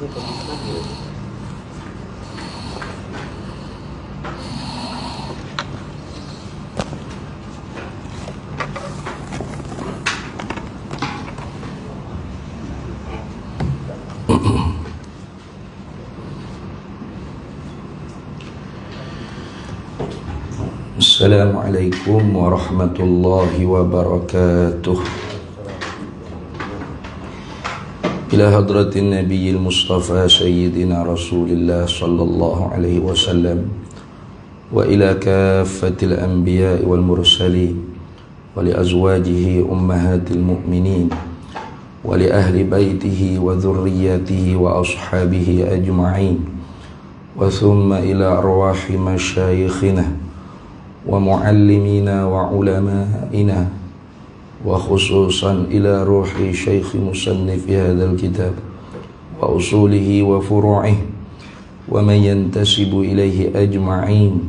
Assalamualaikum warahmatullahi wabarakatuh. Ila hadratin nabiyil mustafa sayyidina rasulillah sallallahu alaihi wasallam wa ila kaffatil anbiya'i wal mursalin wa li azwajihi ummahatil mu'minin wa li ahli baitihi wa dhurriyyatihi wa ashabihi ajma'in wa thumma ila arwahi masyayikhina wa muallimina wa ulama'ina wa khususan ila ruhi syekh musannif hadzal kitab wa usulihi wa furu'ihi wa man yantasibu ilaihi ajma'in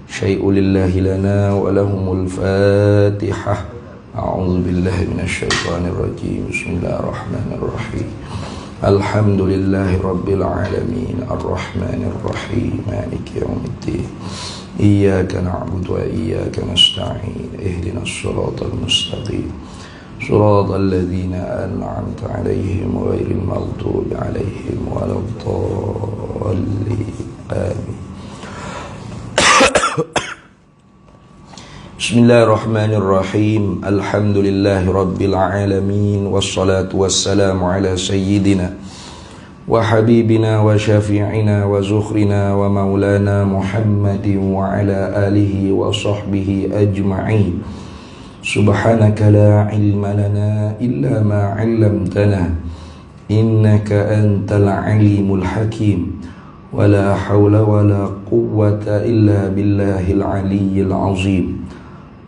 syai'u lillahi lana wa lahumul fatihah. A'udzu billahi minasyaitonir rajim. Bismillahirrahmanirrahim. Alhamdulillahi rabbil alamin arrahmanir rahim maliki yaumiddin. Iyyaka na'budu wa iyyaka nasta'in. Ihdinas siratal mustaqim. Siratal ladzina an'amta 'alaihim ghairil maghdubi 'alaihim waladdallin. Amin. Bismillahirrahmanirrahim. Alhamdulillahi rabbil alamin wassalatu wassalamu ala sayyidina wa habibina wa syafi'ina wa zukhrina wa maulana Muhammadin wa ala alihi wa sahbihi ajma'in. Subhanaka la ilma lana illa ma 'allamtana innaka antal alimul hakim. Wa la hawla wa la quwwata illa billahil aliyyil azim.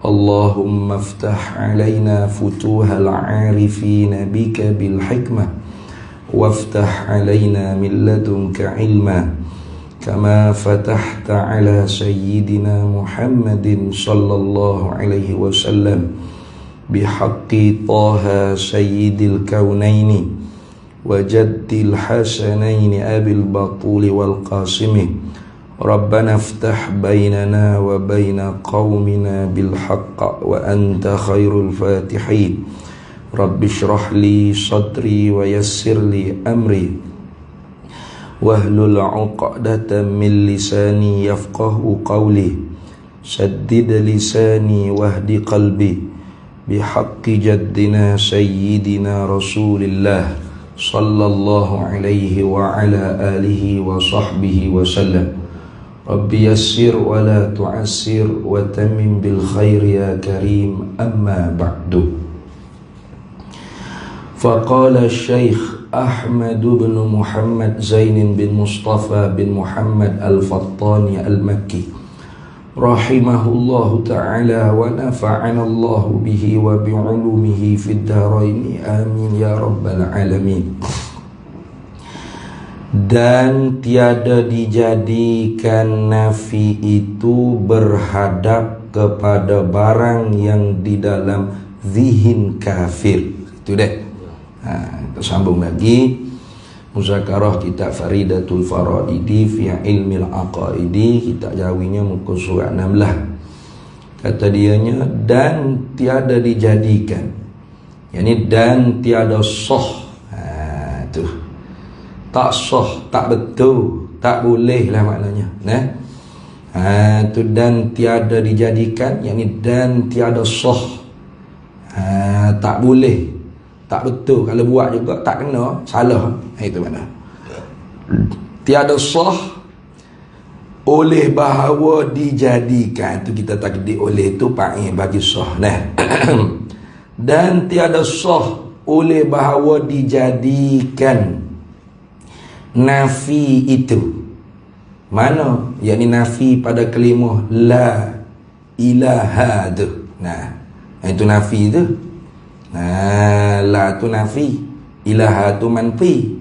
Allahumma aftah 'alaina futuhal 'arifin bika bil hikmah وافتح علينا من لدنك علما كما فتحت على سيدنا محمد صلى الله عليه وسلم بحق طه سيد الكونين وجد الحسنين أبي البطول والقاسم ربنا افتح بيننا وبين قومنا بالحق وأنت خير الفاتحين. Rabbi shrah li sadri wa yassir li amri wahlul 'uqdatam min lisani yafqahu qawli saddid lisani wahdi qalbi bihaqqi jaddina sayyidina rasulillah sallallahu alaihi wa ala alihi wa sahbihi wa sallam. Rabbi yassir wa la tu'assir wa tammim bil khair ya karim. Amma ba'du. Faqala Syekh Ahmad bin Muhammad Zain bin Mustafa bin Muhammad Al-Fattani Al-Makki rahimahullahu ta'ala wa nafa'ana Allah bihi wa bi'ulumihi fid dharain amin ya rabbal alamin. Dan tiada dijadikan nafi itu berhadap kepada barang yang di dalam zihin kafir. Itu deh. Kita sambung lagi muzakarah kitab Faridatul Faraidi fi ilmil aqaidi. Kita jawinya muka surat 16. Kata dianya dan tiada dijadikan, yakni dan tiada sah. Tu tak sah, tak betul, tak boleh lah maknanya. Tu dan tiada dijadikan, yakni dan tiada sah. Tak boleh, tak betul. Kalau buat juga tak kena, salah. Itu mana? Tiada sah oleh bahawa dijadikan. Itu kita takdir oleh itu fa'il bagi sah. Dan tiada sah oleh bahawa dijadikan nafi itu. Mana? Yakni nafi pada kalimah la ilaha tu. Itu nafi tu. La tu nafi, ilaha tu manfi.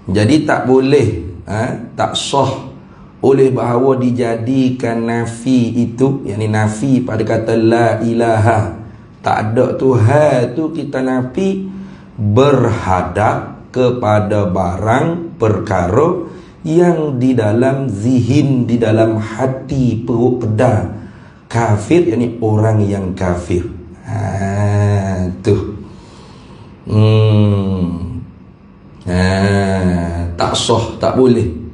Jadi tak boleh, tak sah oleh bahawa dijadikan nafi itu, yakni nafi pada kata la ilaha, tak ada Tuhan tu kita nafi berhadap kepada barang perkara yang di dalam zihin, di dalam hati perut peda kafir, yakni orang yang kafir. Tuh. Tak sah, tak boleh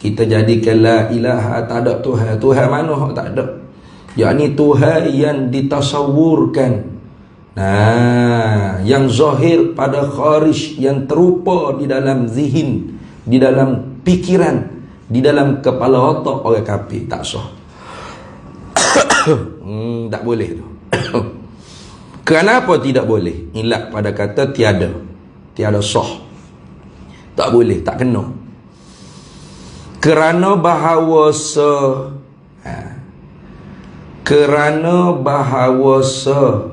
kita jadikan la ilaha, tak ada Tuhan. Tuhan mana tak ada? Yakni Tuhan yang ditasawurkan, yang zahir pada kharij, yang terupa di dalam zihin, di dalam pikiran, di dalam kepala otak orang kafir. Tak sah. Tak boleh tu. Kenapa tidak boleh? Ilat pada kata tiada. Tiada sah. Tak boleh, tak kena. Kerana bahawa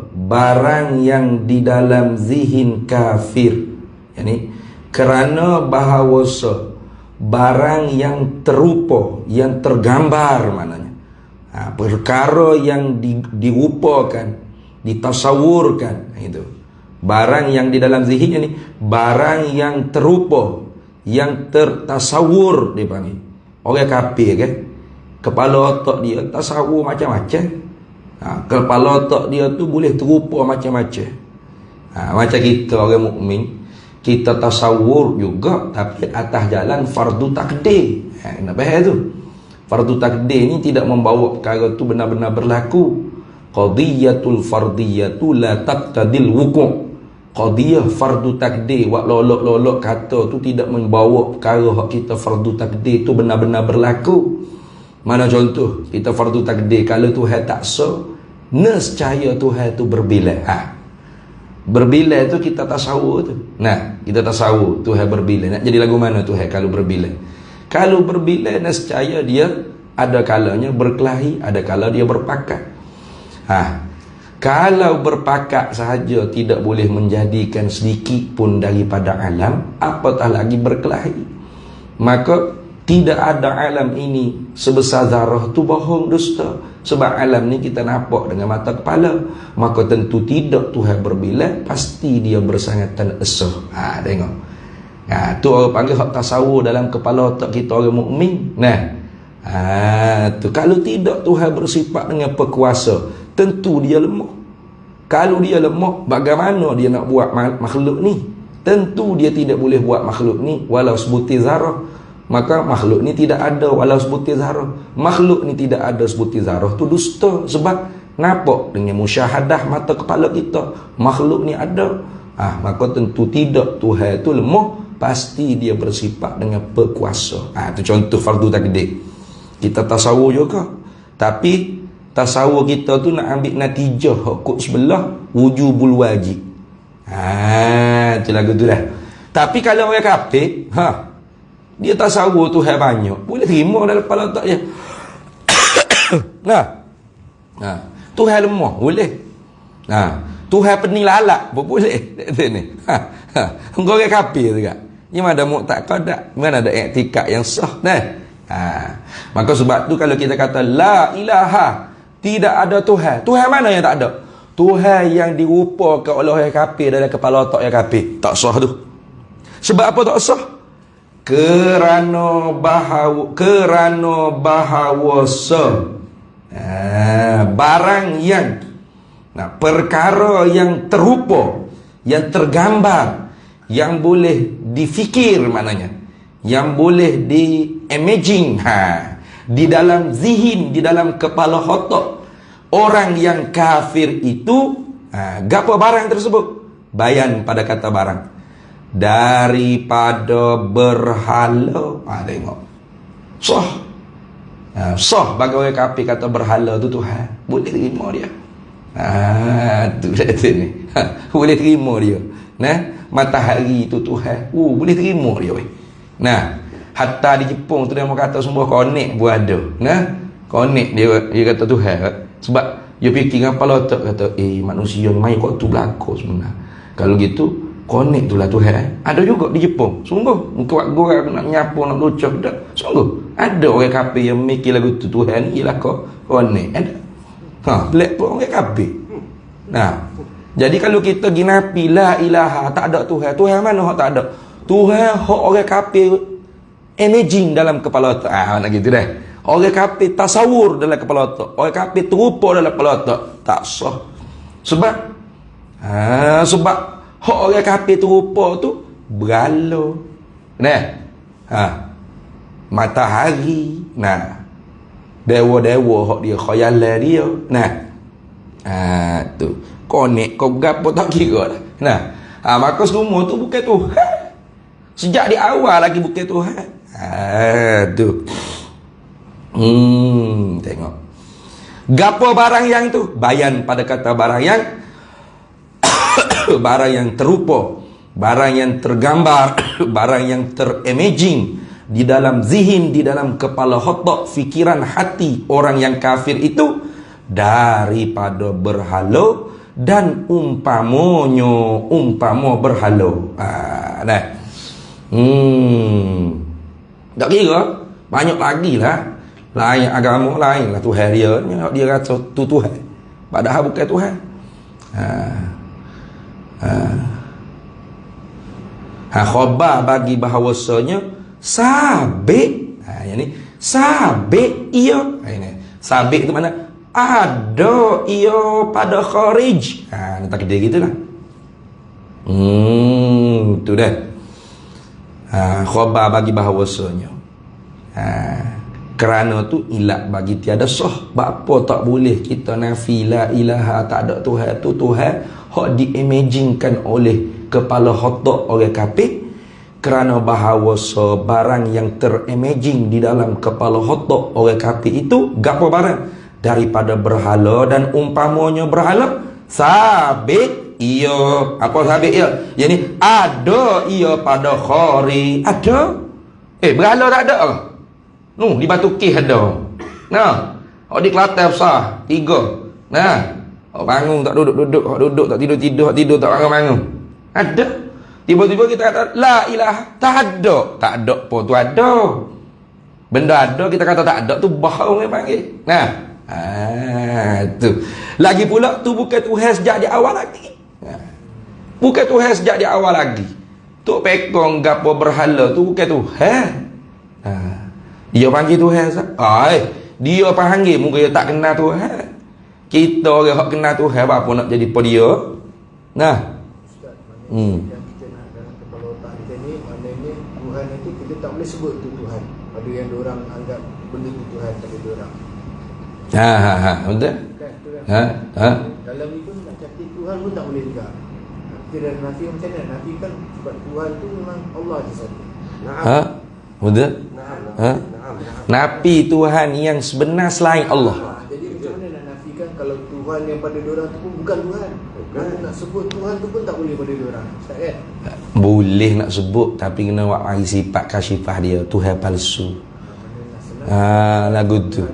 barang yang di dalam zihin kafir, yakni kerana bahawa barang yang terupa, yang tergambar, maknanya perkara yang dirupakan, ditasawurkan, itu barang yang di dalam zihin ni, barang yang terupa, yang tertasawur dipanggil. Orang kafir kan, kepala otak dia tasawur macam-macam. Kepala otak dia tu boleh terupa macam-macam. Macam kita orang mukmin, kita tasawur juga, tapi atas jalan fardu takdir. Nak faham tu? Fardu takdir ni tidak membawa perkara tu benar-benar berlaku. Qadiyatul fardiyatu la taqtadil wuqu'. Qadiyah fardu takdir, wak lolok-lolok kata tu tidak membawa perkara hak kita fardu takdir tu benar-benar berlaku. Mana contoh kita fardu takdir, kalau Tuhan tak sah, nescaya Tuhan tu berbilai. Berbilai tu kita tasawur tu. Kita tasawur Tuhan berbilai. Nak jadi lagu mana Tuhan kalau berbilai? Kalau berbilai, nescaya dia ada kalanya berkelahi, ada kala dia berpakat. Kalau berpakat sahaja tidak boleh menjadikan sedikit pun daripada alam, apatah lagi berkelahi. Maka tidak ada alam ini sebesar zarah tu bohong, dusta. Sebab alam ni kita nampak dengan mata kepala. Maka tentu tidak Tuhan berbilai, pasti dia bersangatan esah. Tengok. Tu orang panggil hak tasawur dalam kepala otak kita orang mukmin. Tu kalau tidak Tuhan bersifat dengan perkuasa, tentu dia lemah. Kalau dia lemah, bagaimana dia nak buat makhluk ni? Tentu dia tidak boleh buat makhluk ni walau sebutir zarah. Maka makhluk ni tidak ada walau sebutir zarah. Makhluk ni tidak ada sebutir zarah tu dusta. Sebab nampak dengan musyahadah mata kepala kita, makhluk ni ada. Maka tentu tidak Tuhan tu lemah, pasti dia bersifat dengan berkuasa. Itu contoh fardu takdir. Kita tasawur juga, tapi tasawur kita tu nak ambil natijah hak sebelah wujubul wajib. Itu lagu tu dah. Tapi kalau orang kafir, dia tasawur Tuhan banyak, boleh terima dalam kepala otak dia. Tuhan lemah, boleh. Tuhan pening lalak pun boleh. Ni. Orang kafir juga. Ni mana ada mu'taqad tak? Mana ada i'tikad yang sah, maka sebab tu kalau kita kata la ilaha, tidak ada Tuhan. Tuhan mana yang tak ada? Tuhan yang dirupakan oleh orang kafir dalam kepala otak yang kafir. Tak sah tu. Sebab apa tak sah? Kerana bahawa barang yang perkara yang terupa, yang tergambar, yang boleh difikir, maknanya yang boleh di-imagine di dalam zihin, di dalam kepala otak orang yang kafir itu, gapo barang tersebut? Bayan pada kata barang, daripada berhala. Tengok sah. Sah bagi orang kafir kata berhala tu Tuhan, boleh terima dia. Tu ni. Boleh terima dia. Matahari tu Tuhan, boleh terima dia. Hatta di Jepun tu dia mau kata semua konek pun ada. Konek dia kata Tuhan. Sebab dia fikir dengan kepala otak, kata manusia ni main kok tu berlaku sebenarnya. Kalau gitu konek tu lah Tuhan. Ada juga di Jepun. Sungguh muka orang nak nyapu, nak lucah dak. Sungguh ada orang kafir yang mikir lagu tu Tuhan ni ialah konek. Ada. Lek pun orang kafir. Jadi kalau kita ginapi la ilaha, tak ada Tuhan. Tuhan mana hak tak ada? Tuhan hak orang kafir imaging dalam kepala otak. Nak gitu dah. Orang kafir tasawur dalam kepala otak. Orang kafir terupa dalam kepala otak. Tak sah. Sebab sebab hak orang kafir terupa tu berhala. Nah. Matahari. Nah. Dewa-dewa hak dia khayalan dia. Nah. Tu. Konek kau gapo tak kira dah. Nah. Maka semua tu bukan Tuhan. Sejak di awal lagi bukan Tuhan. Tu. Tengok. Gapo barang yang tu? Bayan pada kata barang yang barang yang terupa, barang yang tergambar, barang yang terimaging di dalam zihin, di dalam kepala otak, fikiran hati orang yang kafir itu daripada berhala dan umpama berhala. Nah. Tak kira banyak lagi lah. Lain agama lain lah Tuhan dia. Dia kata tu Tuhan, padahal bukan Tuhan. Khabar bagi bahawasanya sabit. Yang ni sabit ia. Ini sabit tu mana? Ada ia pada kharij. Tak kira gitulah. Tu dah. Khabar bagi bahawasanya kerana tu ilat bagi tiada sah. Bapa tak boleh kita nafi la ilaha, tak ada Tuhan tu Tuhan hak diimagingkan oleh kepala otak orang kafir, kerana bahawasa barang yang terimaging di dalam kepala otak orang kafir itu gapo barang? Daripada berhala dan umpamanya berhala sabit ia. Apa sabit ia? Yani ada ia pada khari. Ada. Berhala tak ada ke? Di Batu Kih ada. Nah, di Kelantan besar 3. Nah, bangun tak duduk-duduk, duduk tak tidur-tidur, tidur tak bangun-bangun. Ada. Tiba-tiba kita kata la ilaha, tak ada pun tu ada. Benda ada kita kata tak ada tu bahawa orang panggil. Nah, tu. Lagi pula tu bukan Tuhan sejak di awal lagi. Bukan Tuhan sejak di awal lagi. Tok pekong gapo berhala tu bukan Tuhan. Dia panggil Tuhan sah. Dia panggil muka dia tak kenal Tuhan. Kita orang hak kenal Tuhan apa nak jadi pada dia. Nah. Ustaz, yang kita nak dalam kepala otak kita ni, maknanya Tuhan itu kita tak boleh sebut tu Tuhan. Ada yang diorang anggap benda tu Tuhan pada diorang. Betul? Kan? Dalam itu nak cakap Tuhan pun tak boleh juga. Kita dah nafi macam mana? Nafi kan sebab Tuhan tu memang Allah je satu. Betul? Nafi Tuhan yang sebenar selain Allah. Jadi macam mana nak nafikan kalau Tuhan yang pada diorang tu pun bukan Tuhan? Nak sebut Tuhan tu pun tak boleh pada diorang. Ustaz kan? Boleh nak sebut tapi kena buat mari sifat kasyifah dia Tuhan palsu. Lagu tu.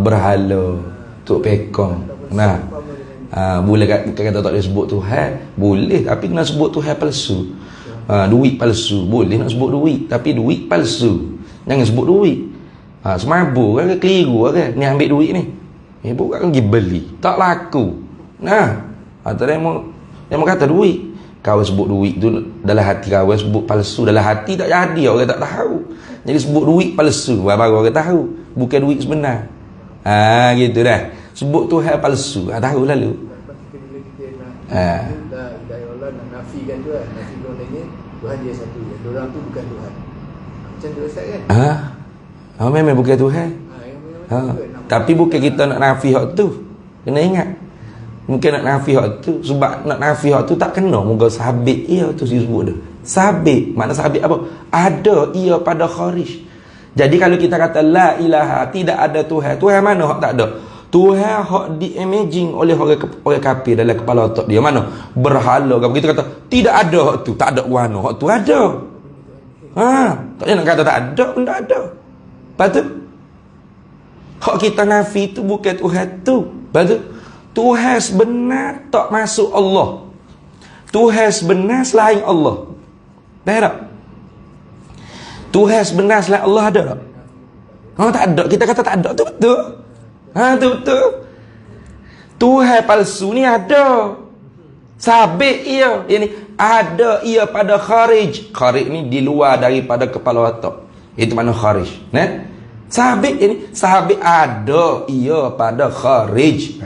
Berhala. Tok pekong. Nah. Boleh kata tak boleh sebut Tuhan. Boleh tapi kena sebut Tuhan palsu. Duit palsu. Boleh nak sebut duit tapi duit palsu. Jangan sebut duit. Semabur kan, keliru kan ni ambil duit ni. Bukan pergi beli. Tak laku. Nah. Dia mau kata duit. Kau sebut duit tu dalam hati kau sebut palsu. Dalam hati tak jadi, orang tak tahu. Jadi sebut duit palsu, baru orang tahu. Bukan duit sebenar. Gitu dah. Sebut Tuhan palsu. Tahu lalu. Bila kita nak Allah nak nafikan Tuhan, nafi maknanya Tuhan dia satu. Diorang tu bukan Tuhan. Macam tu Ustaz kan? Memang bukan Tuhan. Tapi bukan kita nak nafi hak tu. Kena ingat. Mungkin nak nafi hak tu. Sebab nak nafi hak tu tak kena. Moga sabit ia tu disebut tu. Sabit. Makna sabit apa? Ada ia pada kharij. Jadi kalau kita kata la ilaha, tidak ada Tuhan. Tuhan mana hak tak ada? Tuhan hak diimaging oleh orang kafir dalam kepala otak dia. Mana? Berhala. Kalau kita kata tidak ada hak tu. Tak ada warna. Hak tu ada. Tak payah nak kata tak ada. Benda ada. Lepas tu hak kita nafi tu bukan Tuhan tu. Lepas tu Tuhan sebenar tak masuk Allah. Tuhan sebenar selain Allah. Tak? Tuhan sebenar selain Allah ada tak? Tak ada. Kita kata tak ada. Tu betul. Tu betul. Tuhan palsu ni ada. Sabit ia. Ini ada ia pada kharij. Kharij ni di luar daripada kepala otak. Itu makna kharij. Nah, sabit ini, sabit ada ia pada kharij.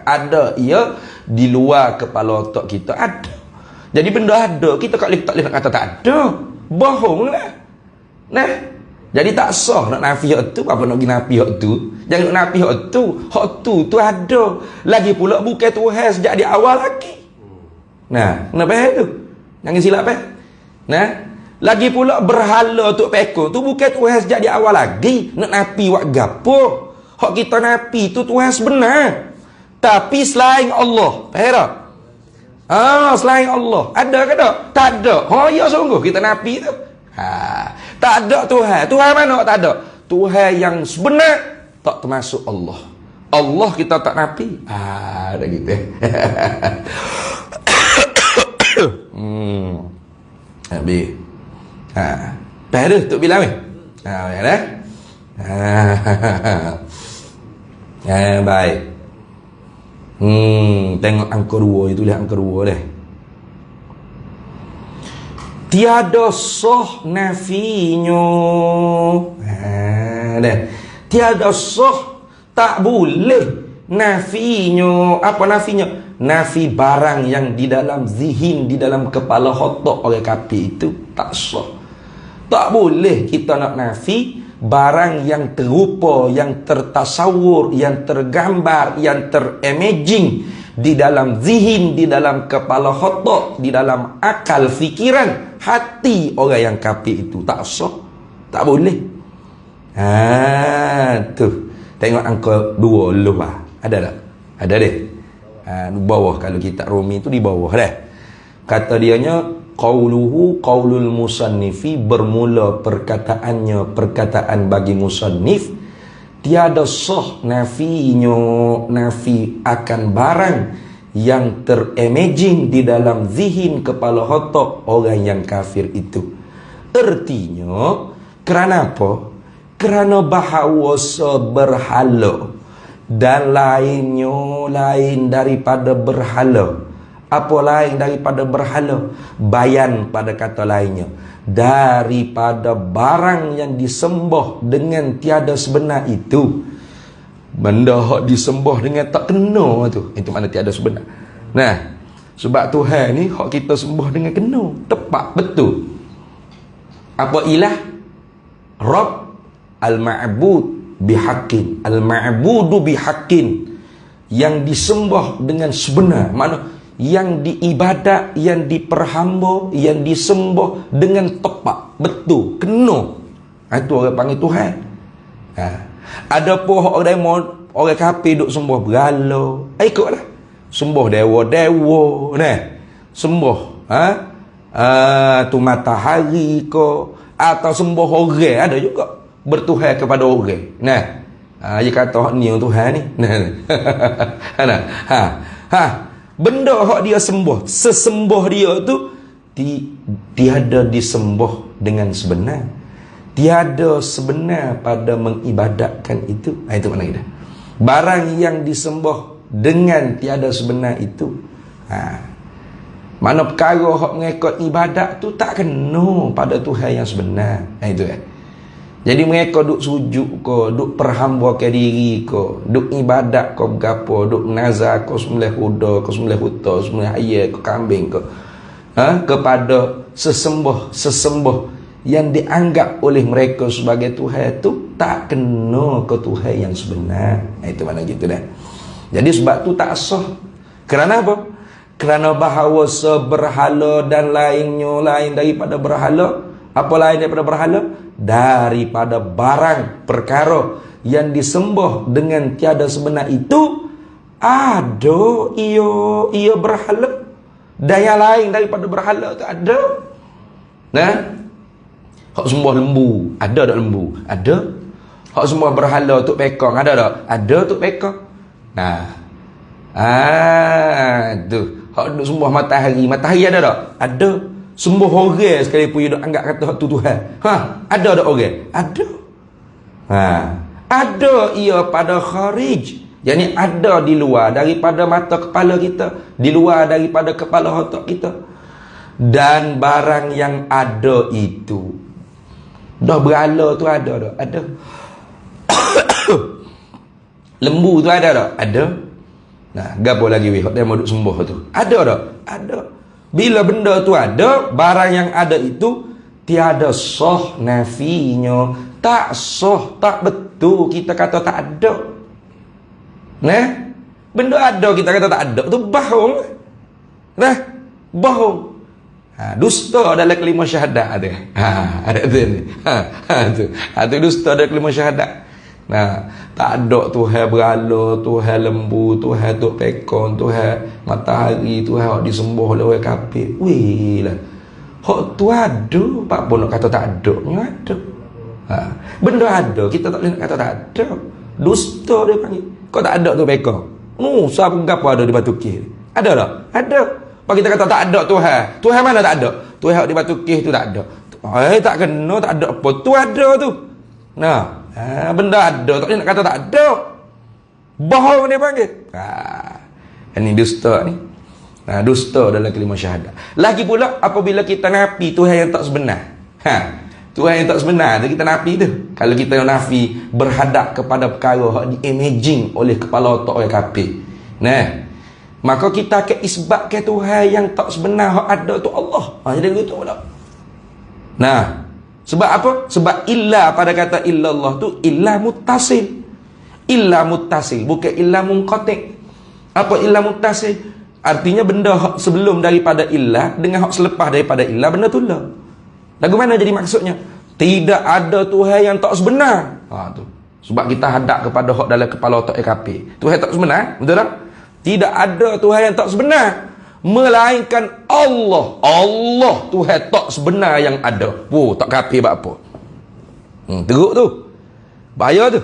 Ada ia di luar kepala otak kita, ada. Jadi benda ada, kita tak boleh nak kata tak ada. Bohonglah. Nah, jadi tak sah nak nafi hak tu. Apa nak pergi nafi hak tu? Jangan nak nafi hak tu. Hak tu ada. Lagi pula bukan Tuhan sejak di awal lagi. Nah, kenapa tu? Jangan silap Nah, lagi pula berhala tok peko tu bukan Tuhan sejak di awal lagi. Nak nafi wak gapo? Hak kita nafi tu Tuhan sebenar. Tapi selain Allah. Faham tak? Selain Allah. Ada ke tak? Tak ada. Ya sungguh kita nafi tu. Tak ada Tuhan. Tuhan mana tak ada? Tuhan yang sebenar tak termasuk Allah. Allah kita tak nafi. Dah gitu. Habis. Dah tu bilang ni. Ya dah. Baik. Tengok angka 2 itu, lihat angka 2 dah. Tiada sah nafinya. Dah. Tiada sah, tak boleh nafinya. Apa nafinya? Nafi barang yang di dalam zihin, di dalam kepala otak orang kafir itu tak sah. Tak boleh kita nak nafi barang yang terupa, yang tertasawur, yang tergambar, yang terimaging di dalam zihin, di dalam kepala otak, di dalam akal, fikiran, hati orang yang kafir itu tak sah. Tak boleh. Tu. Tengok angka 2 luar. Ada tak? Ada deh. Di bawah, kalau kitab Rumi itu di bawah dah. Kata dianya qauluhu qaulul musannifi, bermula perkataannya perkataan bagi musannif. Tiada sah nafinya, nafi akan barang yang terimaging di dalam zihin kepala otak orang yang kafir itu. Artinya, kerana apa? Kerana bahawa berhala dan lainnya lain daripada berhala. Apa lain daripada berhala? Bayan pada kata lainnya, daripada barang yang disembah dengan tiada sebenar itu. Benda hak disembah dengan tak kena tu, itu makna tiada sebenar. Nah, sebab Tuhan ni hak kita sembah dengan kena, tepat, betul. Apa ilah? Rabb, al-ma'bud bihaqqin, al-ma'budu bihaqqin, yang disembah dengan sebenar. Makna yang diibadat, yang diperhamba, yang disembah dengan tepat, betul, kena. Itu orang panggil Tuhan. Ada pun orang kafir duk sembah berhala, ikutlah. Sembah dewa-dewa, nah. Sembah tu matahari ke, atau sembah orang, ada juga bertuhan kepada orang. Nah, dia kata hak ni Tuhan ni. Benda hak dia sembah, sesembah dia tu tiada disembah dengan sebenar. Tiada sebenar pada mengibadatkan itu. Itu makna dia. Barang yang disembah dengan tiada sebenar itu, mana perkara hak mengikut ibadat tu tak kena pada Tuhan yang sebenar. Itu Jadi mereka duk sujud ke, duk perhamba ke diri ke, duk ibadat ke berapa, duk nazar ke sembelih kuda, ke sembelih unta, sembelih ayam ke kambing ke, kepada sesembah yang dianggap oleh mereka sebagai Tuhan itu tak kena ke Tuhan yang sebenar. Itu mana gitu dah. Jadi sebab tu tak sah. Kerana apa? Kerana bahawa seberhala dan lainnya lain daripada berhala. Apa lain daripada berhala? Daripada barang perkara yang disembah dengan tiada sebenar itu, ada ia berhala. Dan yang lain daripada berhala tu ada. Nah, hak sembah lembu, ada tak lembu? Ada. Hak sembah berhala tok pekong, ada tak? Ada tok pekong. Nah, tu. Hak duk sembah matahari, matahari ada tak? Ada. Sembah orang sekali pun dia anggap kata hak tu Tuhan. Ada tak orang? Ada. Ada ia pada kharij. Yani ada di luar daripada mata kepala kita, di luar daripada kepala otak kita. Dan barang yang ada itu dah berala tu ada dah? Ada. Lembu tu ada tak? Ada. Nah, gapo lagi weh hok dia mau duk sembuh tu? Ada tak? Ada. Bila benda tu ada, barang yang ada itu tiada sah nafinya, tak sah, tak betul kita kata tak ada. Nah, benda ada kita kata tak ada tu bohong. Nah, bohong. Dusta dalam kelima syahadat tu. Ada tu ni. Tu dusta dalam kelima syahadat. Nah, tak ada Tuhan berhala, Tuhan lembu, Tuhan tok pekon, Tuhan matahari, Tuhan hok disembah oleh orang kafir. Weh lah. Hok tu ada, pak pun nak kata tak ada, nya ada. Benda ada, kita tak boleh nak kata tak ada. Dusta dia panggil. Kau tak ada tu pekon. Siapa gapo ada di batu kir? Ada tak? Ada. Pak kita kata tak ada Tuhan. Tuhan mana tak ada? Tuhan hok di batu kir tu tak ada. Tak kena, tak ada apa. Tu ada tu. Nah, benda ada, tak boleh nak kata tak ada. Bohong dia panggil. Ini dusta ni. Dusta dalam kelima syahadat. Lagi pula apabila kita nafi Tuhan yang tak sebenar. Tuhan yang tak sebenar tu kita nafi tu. Kalau kita nafi berhadap kepada perkara yang di-imaging oleh kepala otak orang kafir. Nah, maka kita akan isbatkan Tuhan yang tak sebenar yang ada tu Allah. Jadi begitu tak? Nah, sebab apa? Sebab illa pada kata illallah tu illa muttasil. Illa muttasil, bukan illa munqati'. Apa illa muttasil? Artinya benda hak sebelum daripada illa dengan hak selepas daripada illa benda tu lah. Lagu mana jadi maksudnya? Tidak ada Tuhan yang tak sebenar. Tu. Sebab kita hadap kepada hak dalam kepala otak kafir. Tuhan tak sebenar, betul tak? Tidak ada Tuhan yang tak sebenar, melainkan Allah. Allah Tuhan tak sebenar yang ada. Tak kafir buat apa? Teruk tu. Bahaya tu.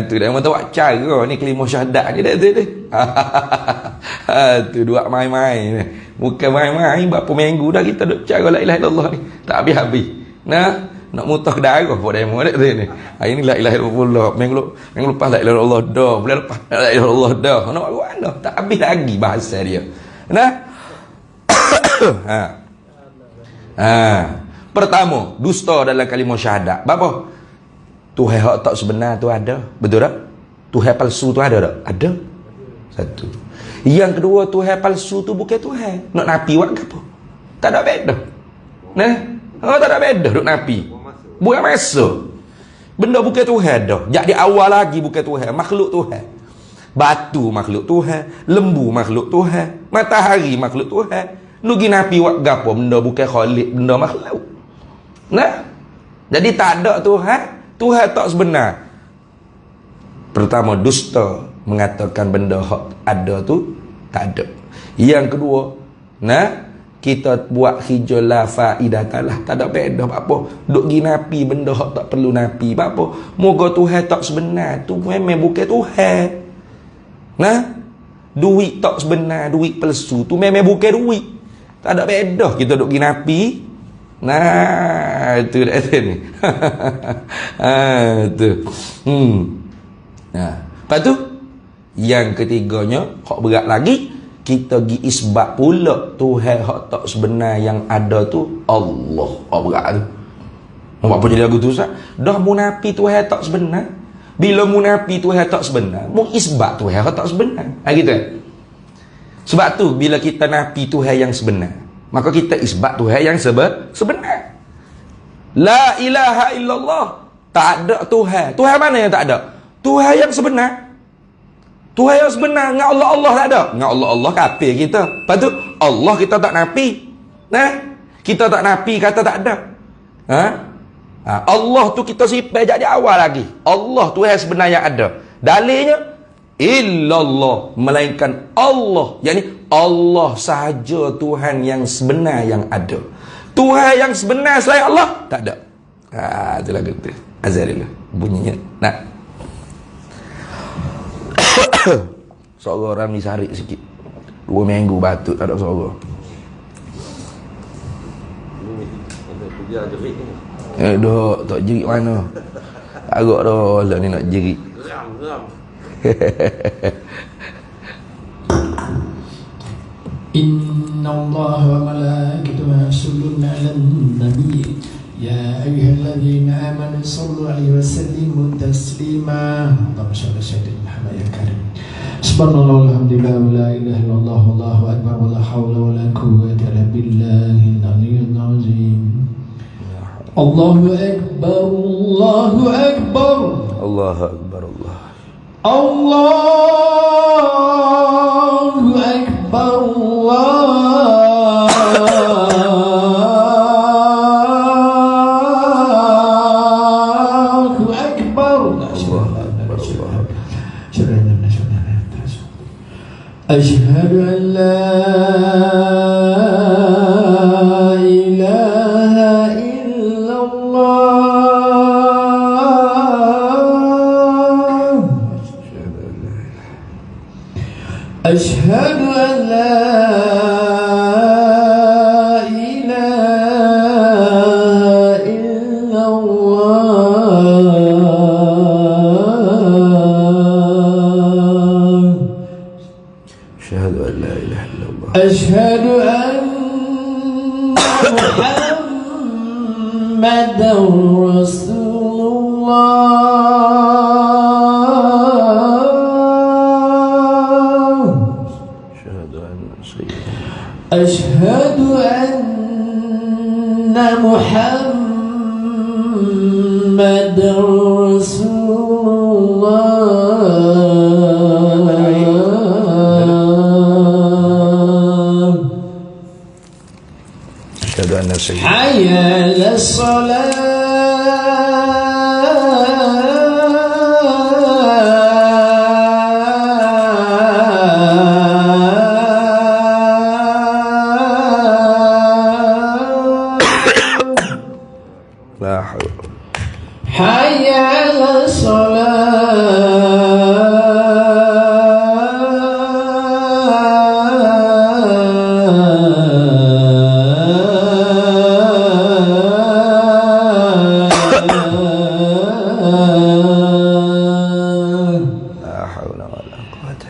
Tu dah tahu cara ni kelima syahadat ni dah tu. Tu dua main-main. Bukan main-main, berapa minggu dah kita duk cara la ilaha illallah ni. Tak habis-habis. Nah, nak mutah darah pada demo dak tu ni. Hari ni la ilaha illallah. Minggu lepas la ilaha illallah dah. Bulan lepas la ilaha illallah dah. Nak buat mana? Tak habis lagi bahasa dia. Nah. Pertama, dusta dalam kalimah syahadat. Apa? Tuhan hak tak sebenar tu ada. Betul tak? Tuhan palsu tu ada tak? Ada. Satu. Yang kedua, Tuhan palsu tu bukan Tuhan. Nak napi buat apa? Tak ada beda. Nah, tak ada beda duk napi. Bukan masa. Benda bukan Tuhan dah. Jadi awal lagi bukan Tuhan, makhluk Tuhan. Batu makhluk Tuhan, lembu makhluk Tuhan, matahari makhluk Tuhan. Nugi napi buat gapo? Benda bukan khalik, benda makhluk. Nah. Jadi tak ada Tuhan, Tuhan tak sebenar. Pertama, dusta mengatakan benda hak ada tu tak ada. Yang kedua, kita buat hijau la faidatalah, tak ada beda apa. Duk gi napi benda hak tak perlu napi apa. Moga Tuhan tak sebenar tu memang bukan Tuhan. Duit tak sebenar, duit palsu tu memang bukan duit. Tak ada beda kita duk gi napi. Itu dah ni. Tu. Lepas tu yang ketiganya, hak berat lagi, kita gi isbat pula Tuhan hak tak sebenar yang ada tu Allah. Hak berat tu. Apa jadi lagu tu Ustaz? Dah munafi Tuhan tak sebenar. Bila munafi Tuhan tak sebenar, mu isbat Tuhan hak tak sebenar. Gitu. Sebab tu bila kita nafi Tuhan yang sebenar, maka kita isbat Tuhan yang sebenar. La ilaha illallah. Tak ada Tuhan. Tuhan mana yang tak ada? Tuhan yang sebenar. Tuhan yang sebenar. Dengan Allah tak ada. Dengan Allah kafir kita. Lepas tu Allah kita tak nafi. Kita tak nafi kata tak ada. Allah tu kita sifat jadi awal lagi. Allah Tuhan sebenar yang ada. Dalilnya illallah, melainkan Allah. Yani Allah sahaja Tuhan yang sebenar yang ada. Tuhan yang sebenar selain Allah tak ada. Itu lagu tu. Azalillah bunyinya. Suara orang ni sarik sikit. 2 minggu batuk tak ada suara. Dok, tak jerit mana? Agak dah lah ni nak jerit. Geram. الله وملائكته يصلون على النبي يا أيها الذين آمنوا صلوا عليه وسلموا تسليما اللهم صل على سيدنا محمد يا كريم سبحان الله والحمد لله ولا إله إلا الله والله أكبر ولا حول ولا قوة إلا بالله العلي العظيم الله أكبر الله أكبر الله أكبر الله أكبر الله أشهد أن لا إله إلا الله أشهد أن لا إله إلا الله أشهد أن لا إله إلا الله أشهد أن محمدا رسول الله أشهد أن محمدا رسول الله أشهد أن سيدنا حي على لا حول حي على لا حول ولا قوة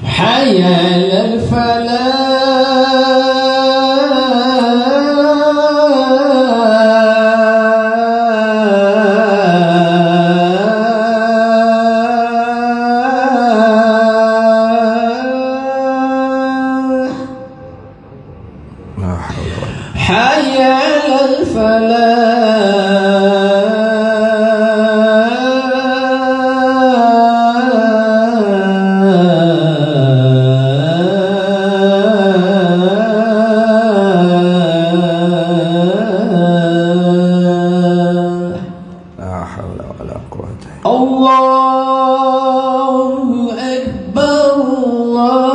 حي على لا حول ولا حي على الفلاح لا حول ولا قوة الله أكبر الله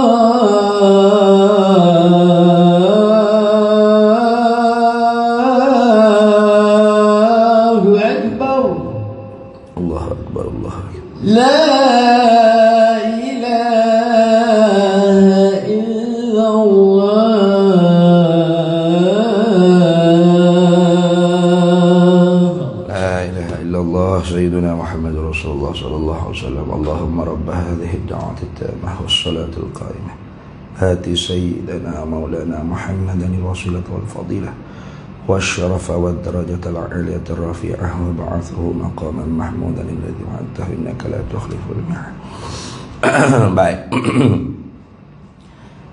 أكبر الله أكبر الله أكبر لا إله إلا الله لا إله إلا الله سيدنا محمد رسول الله صلى الله عليه وسلم اللهم رب هذه الدعوة التامة والصلاة القائمة آت سيدنا مولانا محمدا الوسيلة والفضيلة والشرف والدرجة العلية الرفيعة وابعثه مقاما محمودا الذي وعدته إنك لا تخلف الميعاد. Baik.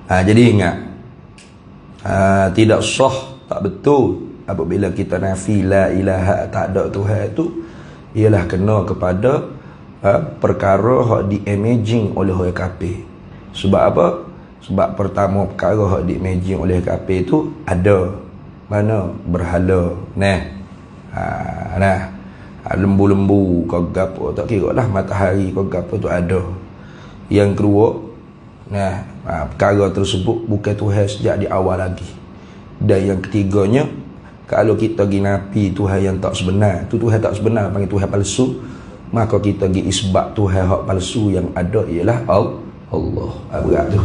Jadi ingat, tidak sah, tak betul apabila kita nafi la ilaha, tak ada Tuhan itu, ialah kena kepada perkara yang di-imaging oleh orang kafir. Sebab apa? Sebab pertama perkara yang di-imaging oleh kafir itu ada. Mana? Berhala. Lembu-lembu kau gapo, tak kira lah matahari kau gapo tu ada. Yang kedua, perkara tersebut bukan Tuhan sejak di awal lagi. Dan yang ketiganya, kalau kita pergi nafi Tuhan yang tak sebenar, tu Tuhan tak sebenar, panggil Tuhan palsu, maka kita pergi isbat Tuhan hak palsu yang ada ialah Allah. Berat tu.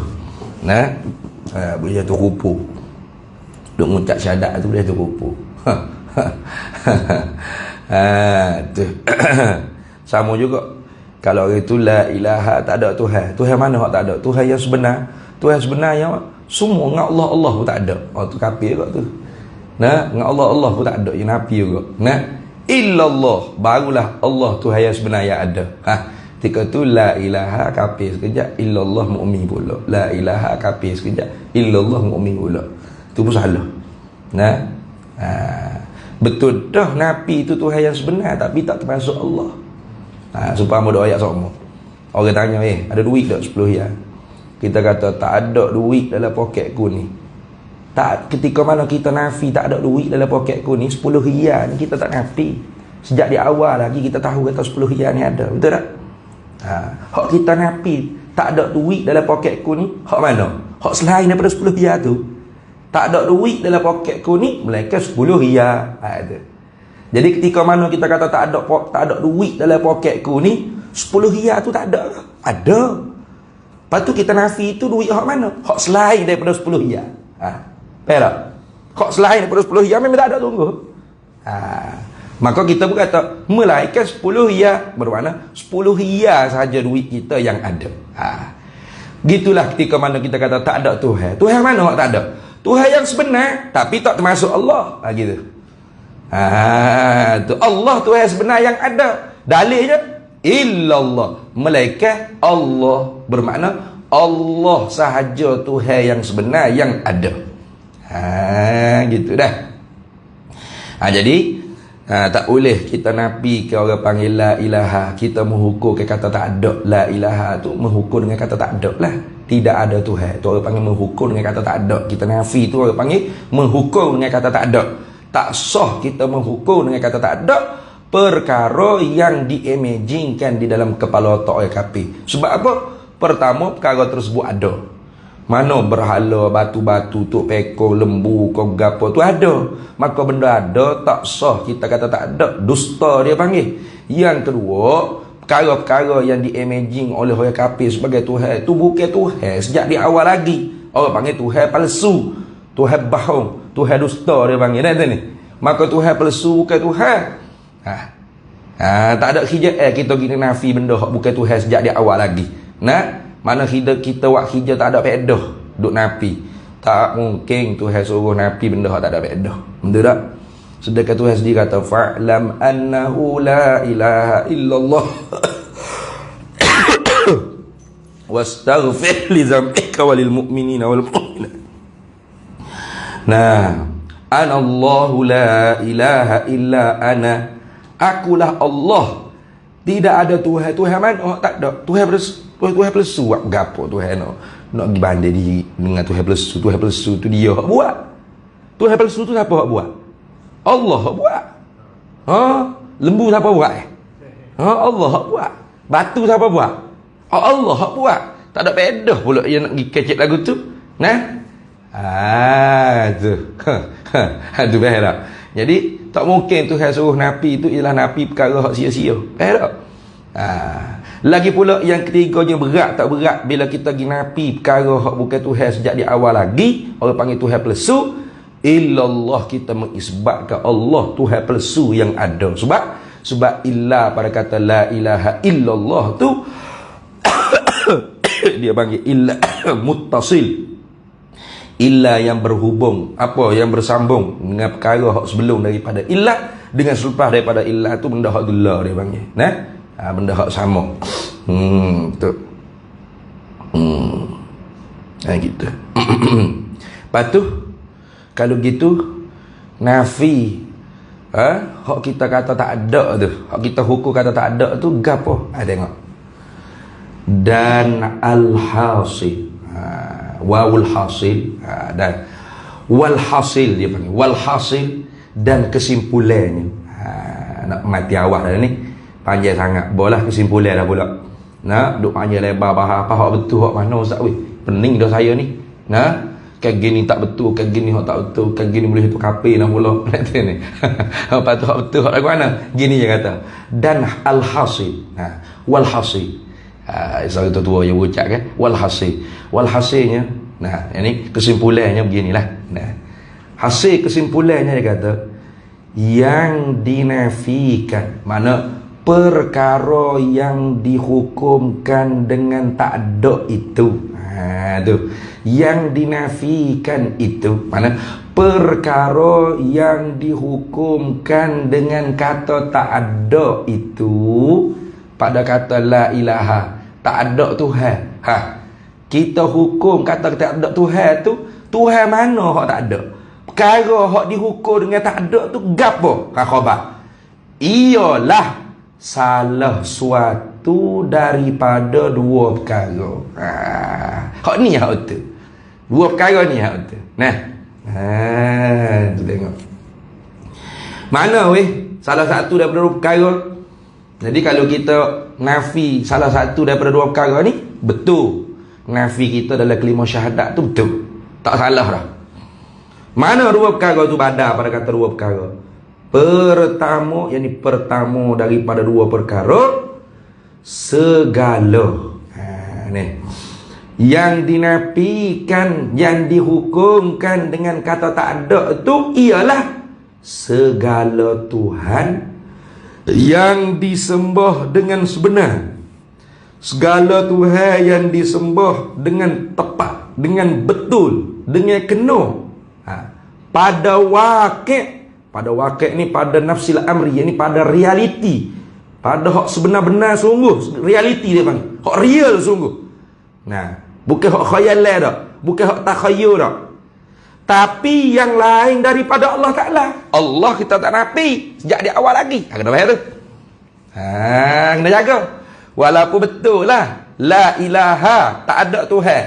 Boleh jatuh rupu. Duk ngucap syahadat tu boleh jatuh rupu. Tu. Sama juga kalau orang itu la ilaha, tak ada Tuhan. Tuhan mana hak tak ada? Tuhan yang sebenar. Tuhan sebenar yang Semua dengan Allah Allah pun tak ada. Oh tu kafir juga tu. Nah, dengan Allah Allah pun tak ada, yang nafi juga. Nah, illallah, barulah Allah Tuhan yang sebenar yang ada. Ketika tu la ilaha kafir sekejap, illallah mukmin pula. La ilaha kafir sekejap, illallah mukmin pula. Tu pun salah. Nah, betul dah nafi itu Tuhan yang sebenar tapi tak termasuk Allah. Supaya doa ayat sama. Orang tanya, ada duit tak 10 riyal? Kita kata tak ada duit dalam poketku ni. Tak, ketika mana kita nafi tak ada duit dalam poketku ni, 10 riyal ni kita tak nafi. Sejak di awal lagi kita tahu kata 10 riyal ni ada. Betul tak? Hak kita nafi tak ada duit dalam poketku ni, hak mana? Hak selain daripada 10 riyal tu. Tak ada duit dalam poketku ni, melainkan 10 riyal. Jadi ketika mana kita kata tak ada duit dalam poketku ni, 10 riyal tu tak ada. Ada. Lepas tu kita nafi itu duit hak mana? Hak selain daripada 10 riyal. Faham tak? Hak selain daripada 10 riyal memang tak ada tunggu. Maka kita pun kata melainkan 10 riyal, bermakna 10 riyal sahaja duit kita yang ada. Gitulah ketika mana kita kata tak ada Tuhan. Tuhan mana hak tak ada? Tuhan yang sebenar tapi tak termasuk Allah. Gitu. Tu Allah Tuhan yang sebenar yang ada. Dalilnya illallah, melainkan Allah, bermakna Allah sahaja Tuhan yang sebenar yang ada. Gitu dah. Jadi tak boleh kita nafi ke orang panggil la ilaha, kita menghukum ke kata tak ada. La ilaha tu menghukum dengan kata tak ada lah. Tidak ada Tuhan. Tu orang panggil menghukum dengan kata tak ada. Kita nafi tu orang panggil menghukum dengan kata tak ada. Tak sah kita menghukum dengan kata tak ada perkara yang diimagingkan di dalam kepala otak orang kafir. Sebab apa? Pertama, perkara tersebut ada. Mana berhala, batu-batu, tuk peko, lembu, kau gapo tu ada. Maka benda ada, tak sah kita kata tak ada. Dusta dia panggil. Yang kedua, perkara-perkara yang diimaging oleh orang kafir sebagai Tuhan itu bukan Tuhan sejak di awal lagi. Orang panggil Tuhan palsu, Tuhan bohong, Tuhan dusta dia panggil. Ni. Maka Tuhan palsu bukan Tuhan. Tak ada hijab kita gini nafi benda bukan Tuhan sejak di awal lagi. Mana kita buat hijab tak ada faedah duk nafi. Tak mungkin Tuhan suruh nafi benda tak ada faedah. Betul tak? Sedangkan Tuhan sendiri kata fa'lam annahu la ilaha illallah wastaghfir li dzambika walil mu'minina wal mu'minat. Anallahu la ilaha illa ana. Akulah Allah. Tidak ada Tuhan. Tuhan mana? Tak ada. Tuhan pelsu. Buat gapo Tuhan nak pergi banding diri dengan Tuhan pelsu. Tuhan pelsu tu dia buat. Tuhan pelsu tu siapa buat? Allah buat. Lembu siapa buat? Allah buat. Batu siapa buat? Allah buat. Tak ada faedah pula dia nak pergi kecek lagu tu. Tu. Tu faham tak? Jadi tak mungkin Tuhan suruh nafi itu ialah nafi perkara hak sia-sia. Faham tak? Lagi pula yang ketiganya berat tak berat bila kita pergi nafi perkara hak bukan Tuhan sejak di awal lagi. Orang panggil Tuhan palsu. Illallah, kita mengisbatkan Allah Tuhan palsu yang ada. Sebab illa pada kata la ilaha illallah tu dia panggil illa muttasil. Illa yang berhubung, apa yang bersambung dengan perkara hak sebelum daripada illa dengan selepas daripada illa tu benda hak dula dia panggil. Benda hak sama. Betul. Gitu. Lepas tu kalau gitu nafi hak kita kata tak ada tu, hak kita hukum kata tak ada tu gapo? Tengok. Dan al-hasil. Wawul hasil dan wal hasil dia panggil wal hasil dan kesimpulannya. Nak mati awak dah ni panjang sangat bolah kesimpulan dah pula. Duk panjang lebar bahas apa hak betul hak mana ustaz weh, pening dah saya ni. Kan gini tak betul, kan gini hak tak betul, kan gini boleh itu kafir lah pula. Ni apa tu hak betul hak lagu mana gini je kata. Dan al hasil wal hasil. Saya tua yang ucap kan walhasilnya. Ini kesimpulannya beginilah. Hasil kesimpulannya dia kata yang dinafikan, mana perkara yang dihukumkan dengan tak ada itu. Tu yang dinafikan itu mana perkara yang dihukumkan dengan kata tak ada itu pada kata la ilaha, tak ada Tuhan. Kita hukum kata tak ada Tuhan tu, Tuhan mana hak tak ada? Perkara hak dihukum dengan tak ada tu gapo? Khabar. Ialah salah suatu daripada dua perkara. Hak ni hak tu. Dua perkara ni hak tu. Nah. Tu tengok. Mana weh salah satu daripada dua perkara? Jadi kalau kita nafi salah satu daripada dua perkara ni, betul. Nafi kita dalam kelima syahadat tu betul. Tak salah dah. Mana dua perkara tu badar pada kata dua perkara? Pertama, yang ni pertama daripada dua perkara, segala. Ni. Yang dinafikan, yang dihukumkan dengan kata tak ada itu ialah segala Tuhan yang disembah dengan sebenar. Segala Tuhan yang disembah dengan tepat, dengan betul, dengan kena. Pada wakil ni, pada nafsil amri, ni pada realiti, pada hak sebenar-benar sungguh, realiti dia panggil, hak real sungguh. Nah, bukan hak khayalan dah, bukan hak takhayul dah. Tapi yang lain daripada Allah Ta'ala, Allah kita tak nafi sejak di awal lagi. Kena bayar tu. Kena jaga. Walaupun betul lah la ilaha, tak ada Tuhan.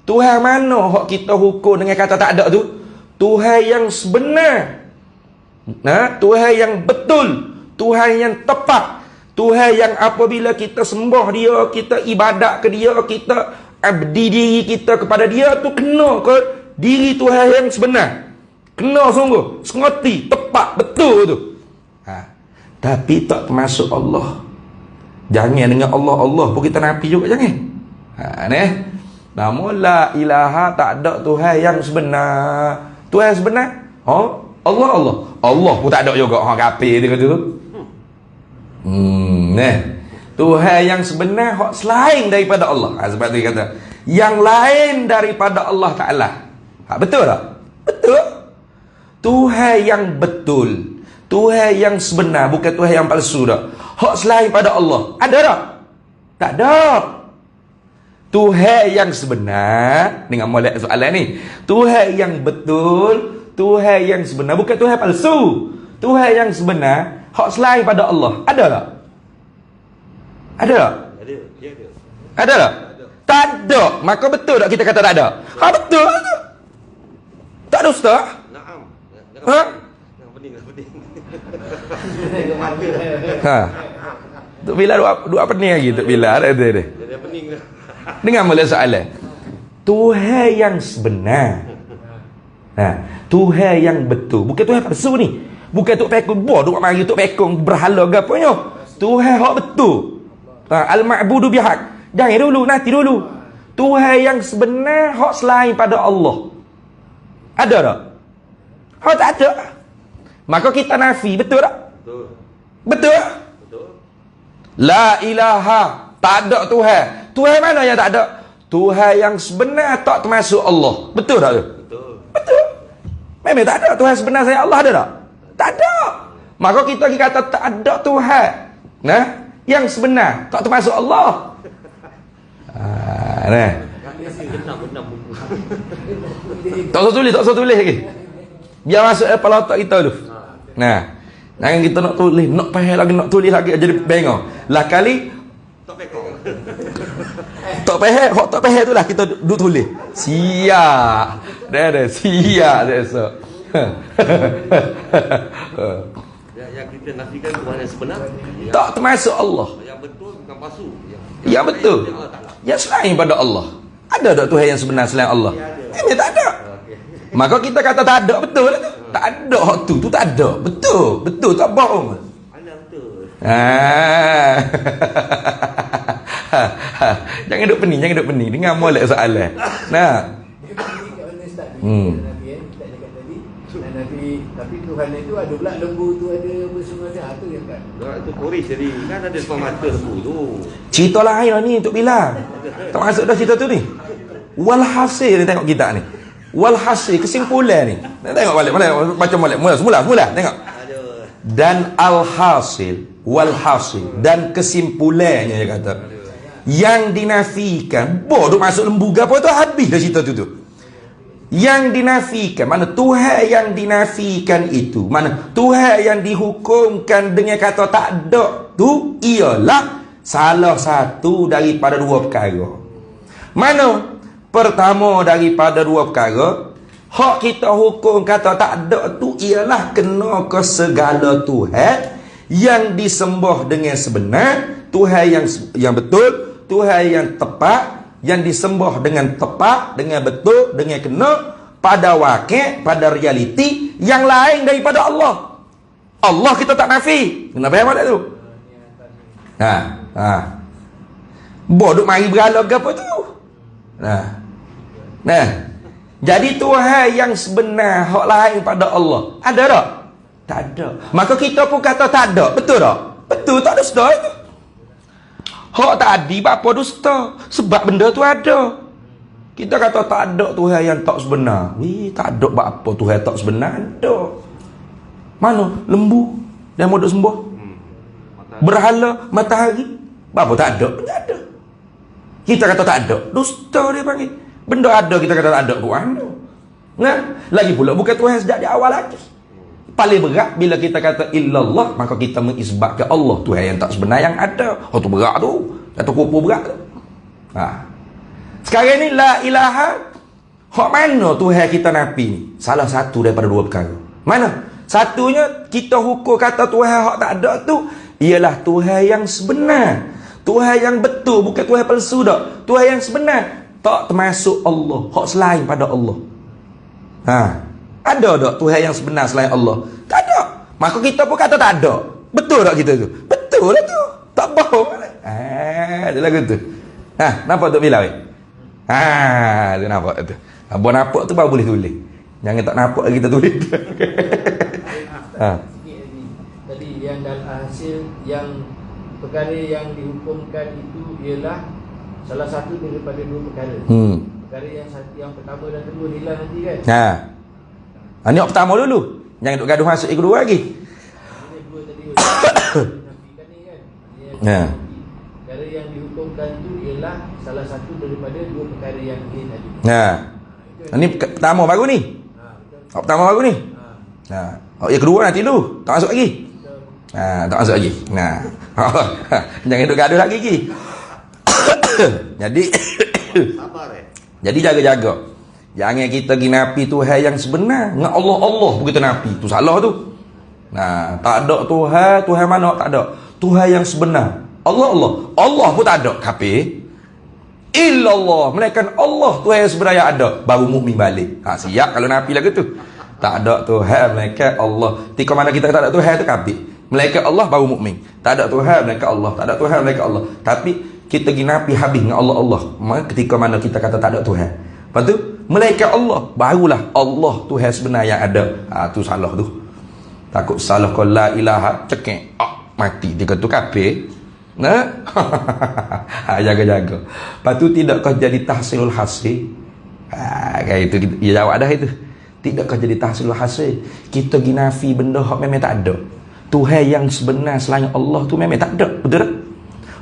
Tuhan mana hak kita hukum dengan kata tak ada tu? Tuhan yang sebenar, Tuhan yang betul, Tuhan yang tepat, Tuhan yang apabila kita sembah dia, kita ibadat ke dia, kita abdi diri kita kepada dia tu kena ke diri Tuhan yang sebenar. Kena sungguh, sengerti, tepat, betul tu. Tapi tak termasuk Allah. Jangan dengan Allah pun kita nafi juga, jangan. Namun la ilaha, tak ada Tuhan yang sebenar. Tuhan sebenar? Allah pun tak ada juga. Kafir dia kata tu. Tuhan yang sebenar hak selain daripada Allah. Sebab tu dia kata yang lain daripada Allah Ta'ala. Betul tak? Betul. Tuhan yang betul, Tuhan yang sebenar, bukan Tuhan yang palsu dah. Hak selain pada Allah ada tak? Tak ada. Tuhan yang sebenar, dengan molek soalan ni, Tuhan yang betul, Tuhan yang sebenar, bukan Tuhan palsu. Tuhan yang sebenar, hak selain pada Allah ada tak? Ada tak? Ada tak? Tak ada. Maka betul tak kita kata tak ada? Betul tak? Tak ada ustaz? Naam. Pening. Tok Bila dua pening lagi Tok Bila ada dia. Dia pening dah. Dengar mula soalan. Tuhan yang sebenar. Tuhan yang betul, bukan Tuhan palsu ni. Bukan tok pekong duk mari tok pekong berhala ke apanya. Tuhan hak betul. Al-ma'budu bihaq. Jangan dulu, nanti dulu. Tuhan yang sebenar hak selain pada Allah. Ada tak? Hak tak ada. Maka kita nafi, betul tak? Betul. Betul? Betul. La ilaha, tak ada Tuhan. Tuhan mana yang tak ada? Tuhan yang sebenar tak termasuk Allah. Betul tak tu? Betul. Betul. Memang tak ada Tuhan sebenar saya Allah, ada tak? Tak ada. Maka kita lagi kata tak ada Tuhan. Yang sebenar tak termasuk Allah. Benam buku. Tak usah tulis lagi. Biar masuk kepala otak kita dulu. Jangan kita nak tulis, nak faham lagi, nak tulis lagi jadi bengong. Lah kali Tak pekong. tak faham, hak tak faham itulah kita duk tulis. Siap. Dah siap dah esok. Yang kita nafikan Tuhan yang sebenar, Tak termasuk Allah. yang betul bukan palsu. Ya betul. Yang selain pada Allah. Ada tak Tuhan yang sebenar selain Allah? Memang tak ada. Maka kita kata tak ada, betul tak tu? Tak ada hak tu tak ada. Betul tak bohong. Anda betul. Jangan duk pening. Dengar molek soalan. Tapi Tuhan itu ada pula lembu tu, ada semua ada tu yang kan. Itu koris jadi kan ada semua mata lembu tu. Cerita lain lah ni untuk bilang. Tak masuk dah cerita tu ni. Walhasil ni tengok kita ni. Walhasil kesimpulan ni. Tengok balik, baca balik. Mula tengok. Dan alhasil, walhasil dan kesimpulannya dia kata. Yang dinafikan, bodoh masuk lembu apa tu habis dah cerita tu. Yang dinafikan, mana Tuhan yang dinafikan itu, mana Tuhan yang dihukumkan dengan kata tak ada tu ialah salah satu daripada dua perkara. Mana? Pertama daripada dua perkara, hak kita hukum kata tak ada tu ialah kena ke segala Tuhan yang disembah dengan sebenar, Tuhan yang betul, Tuhan yang tepat, yang disembah dengan tepat, dengan betul, dengan kena, pada wakil, pada realiti yang lain daripada Allah. Allah kita tak nafi. Kenapa yang ada tu? Bodoh mari berhala ke apa tu? Jadi Tuhan yang sebenar hak lain pada Allah ada tak? Tak ada. Maka kita pun kata tak ada. Betul tak? Betul, tak ada dusta itu. Hak tadi apa dusta? Sebab benda tu ada. Kita kata tak ada Tuhan yang tak sebenar. Tak ada apa Tuhan tak sebenar? Ada. Mana? Lembu yang mau duk sembah? Berhala, matahari. Apa tak ada? Tak ada. Kita kata tak ada. Dusta dia panggil. Benda ada kita kata tak ada pun ada. Nah, lagi pula bukan Tuhan sejak di awal lagi. Paling berat bila kita kata illallah, maka kita mengisbatkan Allah Tuhan yang tak sebenar yang ada. Oh tu berat tu. Kata kupu berat tu. Sekarang ni la ilaha, hak mana Tuhan kita nafi ni? Salah satu daripada dua perkara. Mana? Satunya kita hukum kata Tuhan hak tak ada tu ialah Tuhan yang sebenar. Tuhan yang betul, bukan Tuhan palsu dak. Tuhan yang sebenar. Tak termasuk Allah, hak selain pada Allah. Ada tak Tuhan yang sebenar selain Allah? Tak ada. Maka kita pun kata tak ada. Betul tak kita tu? Betul lah tu. Tak bohong. Ada lagu tu. Nampak tu bila weh? Tu nampak tu. Abang nampak tu baru boleh tulis. Jangan tak nampak kita tulis. Tadi yang dalam hasil yang perkara yang dihukumkan itu ialah salah satu daripada dua perkara. Perkara yang pertama dan kedua hilang nanti kan? Ini yang pertama dulu. Jangan duk gaduh masuk yang kedua lagi. Ini dua tadi nafikan ni kan? Perkara yang dihukumkan itu ialah salah satu daripada dua perkara yang ini tadi. Ini pertama baru ni. Pertama baru ni. Yang kedua nanti dulu. Tak masuk lagi. Tak masuk lagi. Jangan duk gaduh lagi lagi. Jadi jaga-jaga. Jangan kita pergi nafi Tuhan yang sebenar. Dengan Allah pun kita nafi. Tu salah tu. Tak ada Tuhan mana tak ada. Tuhan yang sebenar. Allah pun tak ada. Kafir. Illallah. Melainkan Allah Tuhan yang sebenar yang ada. Baru mukmin balik. Siap kalau nafi lagu tu. Tak ada Tuhan melainkan Allah. Tika mana kita tak ada Tuhan tu kafir. Melainkan Allah baru mukmin. Tak ada Tuhan melainkan Allah. Tak ada Tuhan melainkan Allah. Tapi kita pergi nafi habis dengan Allah. Ketika mana kita kata tak ada Tuhan. Lepas tu, malaikat Allah. Barulah Allah Tuhan sebenar yang ada. Tu salah tu. Takut salah kau la ilaha, cekek. Mati. Dia kata kafir. Jaga-jaga. Lepas tu, tidakkah jadi tahsilul hasil? Kayak itu. Dia jawab dah itu. Tidakkah jadi tahsilul hasil? Kita pergi nafi benda yang memang tak ada. Tuhan yang sebenar selain Allah tu memang tak ada. Betul tak?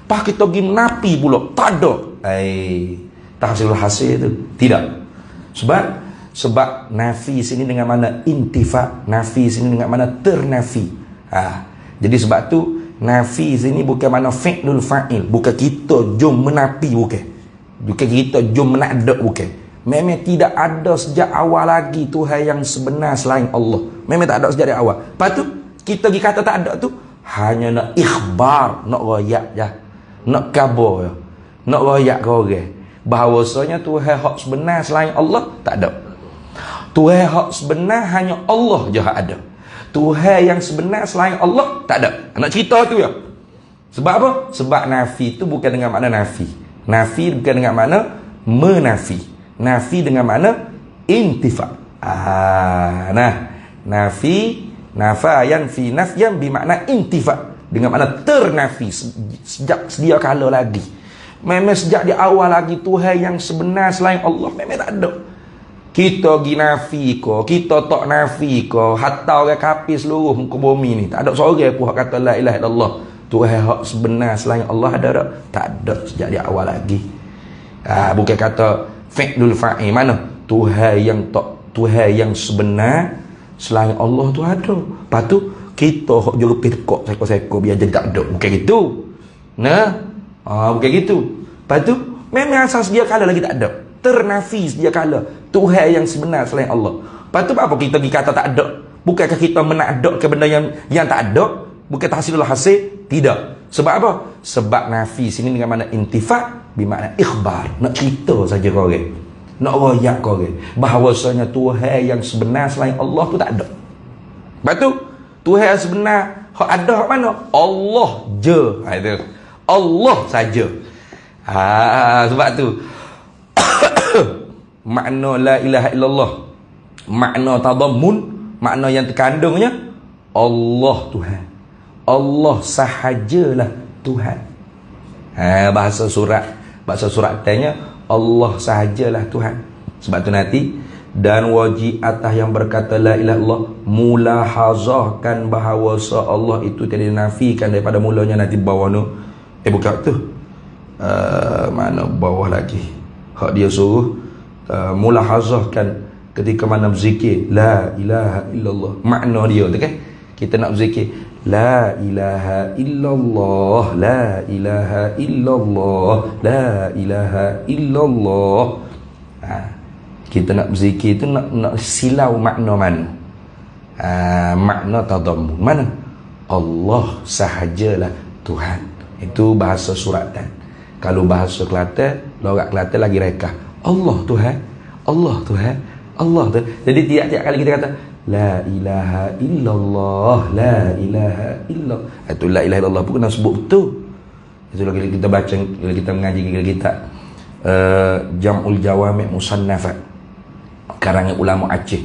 Pas kita pergi nafi pula tak ada. Tahsilul hasil tu tidak. Sebab nafi sini dengan mana intifa, nafi sini dengan mana ternafi. Jadi sebab tu nafi sini bukan mana fi'lul fa'il, bukan kita jom menafi, bukan kita jom menakdak, bukan. Memang tidak ada sejak awal lagi Tuhan yang sebenar selain Allah. Memang tak ada sejak awal. Lepas tu kita pergi kata tak ada tu hanya nak ikhbar, nak royak je. Nak kabar je. Nak royak ke orang. Bahawasanya Tuhan hak sebenar selain Allah tak ada. Tuhan hak sebenar hanya Allah je hak ada. Tuhan yang sebenar selain Allah tak ada. Nak cerita tu ya. Sebab apa? Sebab nafi tu bukan dengan makna nafi. Nafi bukan dengan makna menafi. Nafi dengan makna intifa. Nafi nafayan fi nafyan bermakna intifa, dengan makna ternafi sejak sedia kala lagi. Memang sejak di awal lagi Tuhan yang sebenar selain Allah memang tak ada. Kita gi nafi ko, kita tak nafi ko, hatta orang kafir seluruh muka bumi ni tak ada seorang pun kata la ilaha illallah. Tuhan hak sebenar selain Allah ada tak? Tak ada sejak di awal lagi. Bukan kata fi'lul fa'il, mana Tuhan yang sebenar selain Allah tu ada. Lepas tu kita hak juru pekok seko-seko biar jadi tak ada. Bukan gitu. Nah, bukan gitu. Lepas tu memang asal sedia kala lagi tak ada. Ternafi sedia kala Tuhan yang sebenar selain Allah. Lepas tu apa kita pergi kata tak ada? Bukankah kita menadakkan benda yang tak ada? Bukan tahsilul hasil? Tidak. Sebab apa? Sebab nafi sini dengan makna intifa' bermakna ikhbar. Nak cerita saja korang. Nak royak korang bahawasanya Tuhan yang sebenar selain Allah tu tak ada. Lepas tu Tuhan yang sebenar hak ada hak mana? Allah je. Itu Allah saja. Sebab tu makna la ilaha illallah, makna tadammun, makna yang terkandungnya Allah Tuhan. Allah sahajalah Tuhan. Bahasa surat tanya Allah sahajalah Tuhan. Sebab tu nanti dan wajib atas yang berkata la ilaha illallah mulahazahkan bahawa Allah itu tidak dinafikan daripada mulanya nanti bawah tu. Bukan tu. Mana bawah lagi. Hak dia suruh mulahazahkan ketika mana berzikir la ilaha illallah. Makna dia tu kan. Kita nak berzikir la ilaha illallah, la ilaha illallah, la ilaha illallah. Kita nak berzikir tu nak silau makna mana? Makna tadammun mana? Allah sahajalah Tuhan. Itu bahasa suratan. Kalau bahasa Kelantan, lorak Kelantan lagi reka. Allah Tuhan, Allah Tuhan, Allah Tuhan. Jadi tiap-tiap kali kita kata la ilaha illallah, la ilaha illallah. Itu la ilaha illallah pun kena sebut betul. Itu lagi kita baca, kita mengaji kita Jam'ul Jawami' Musannafat karangan ulama Aceh.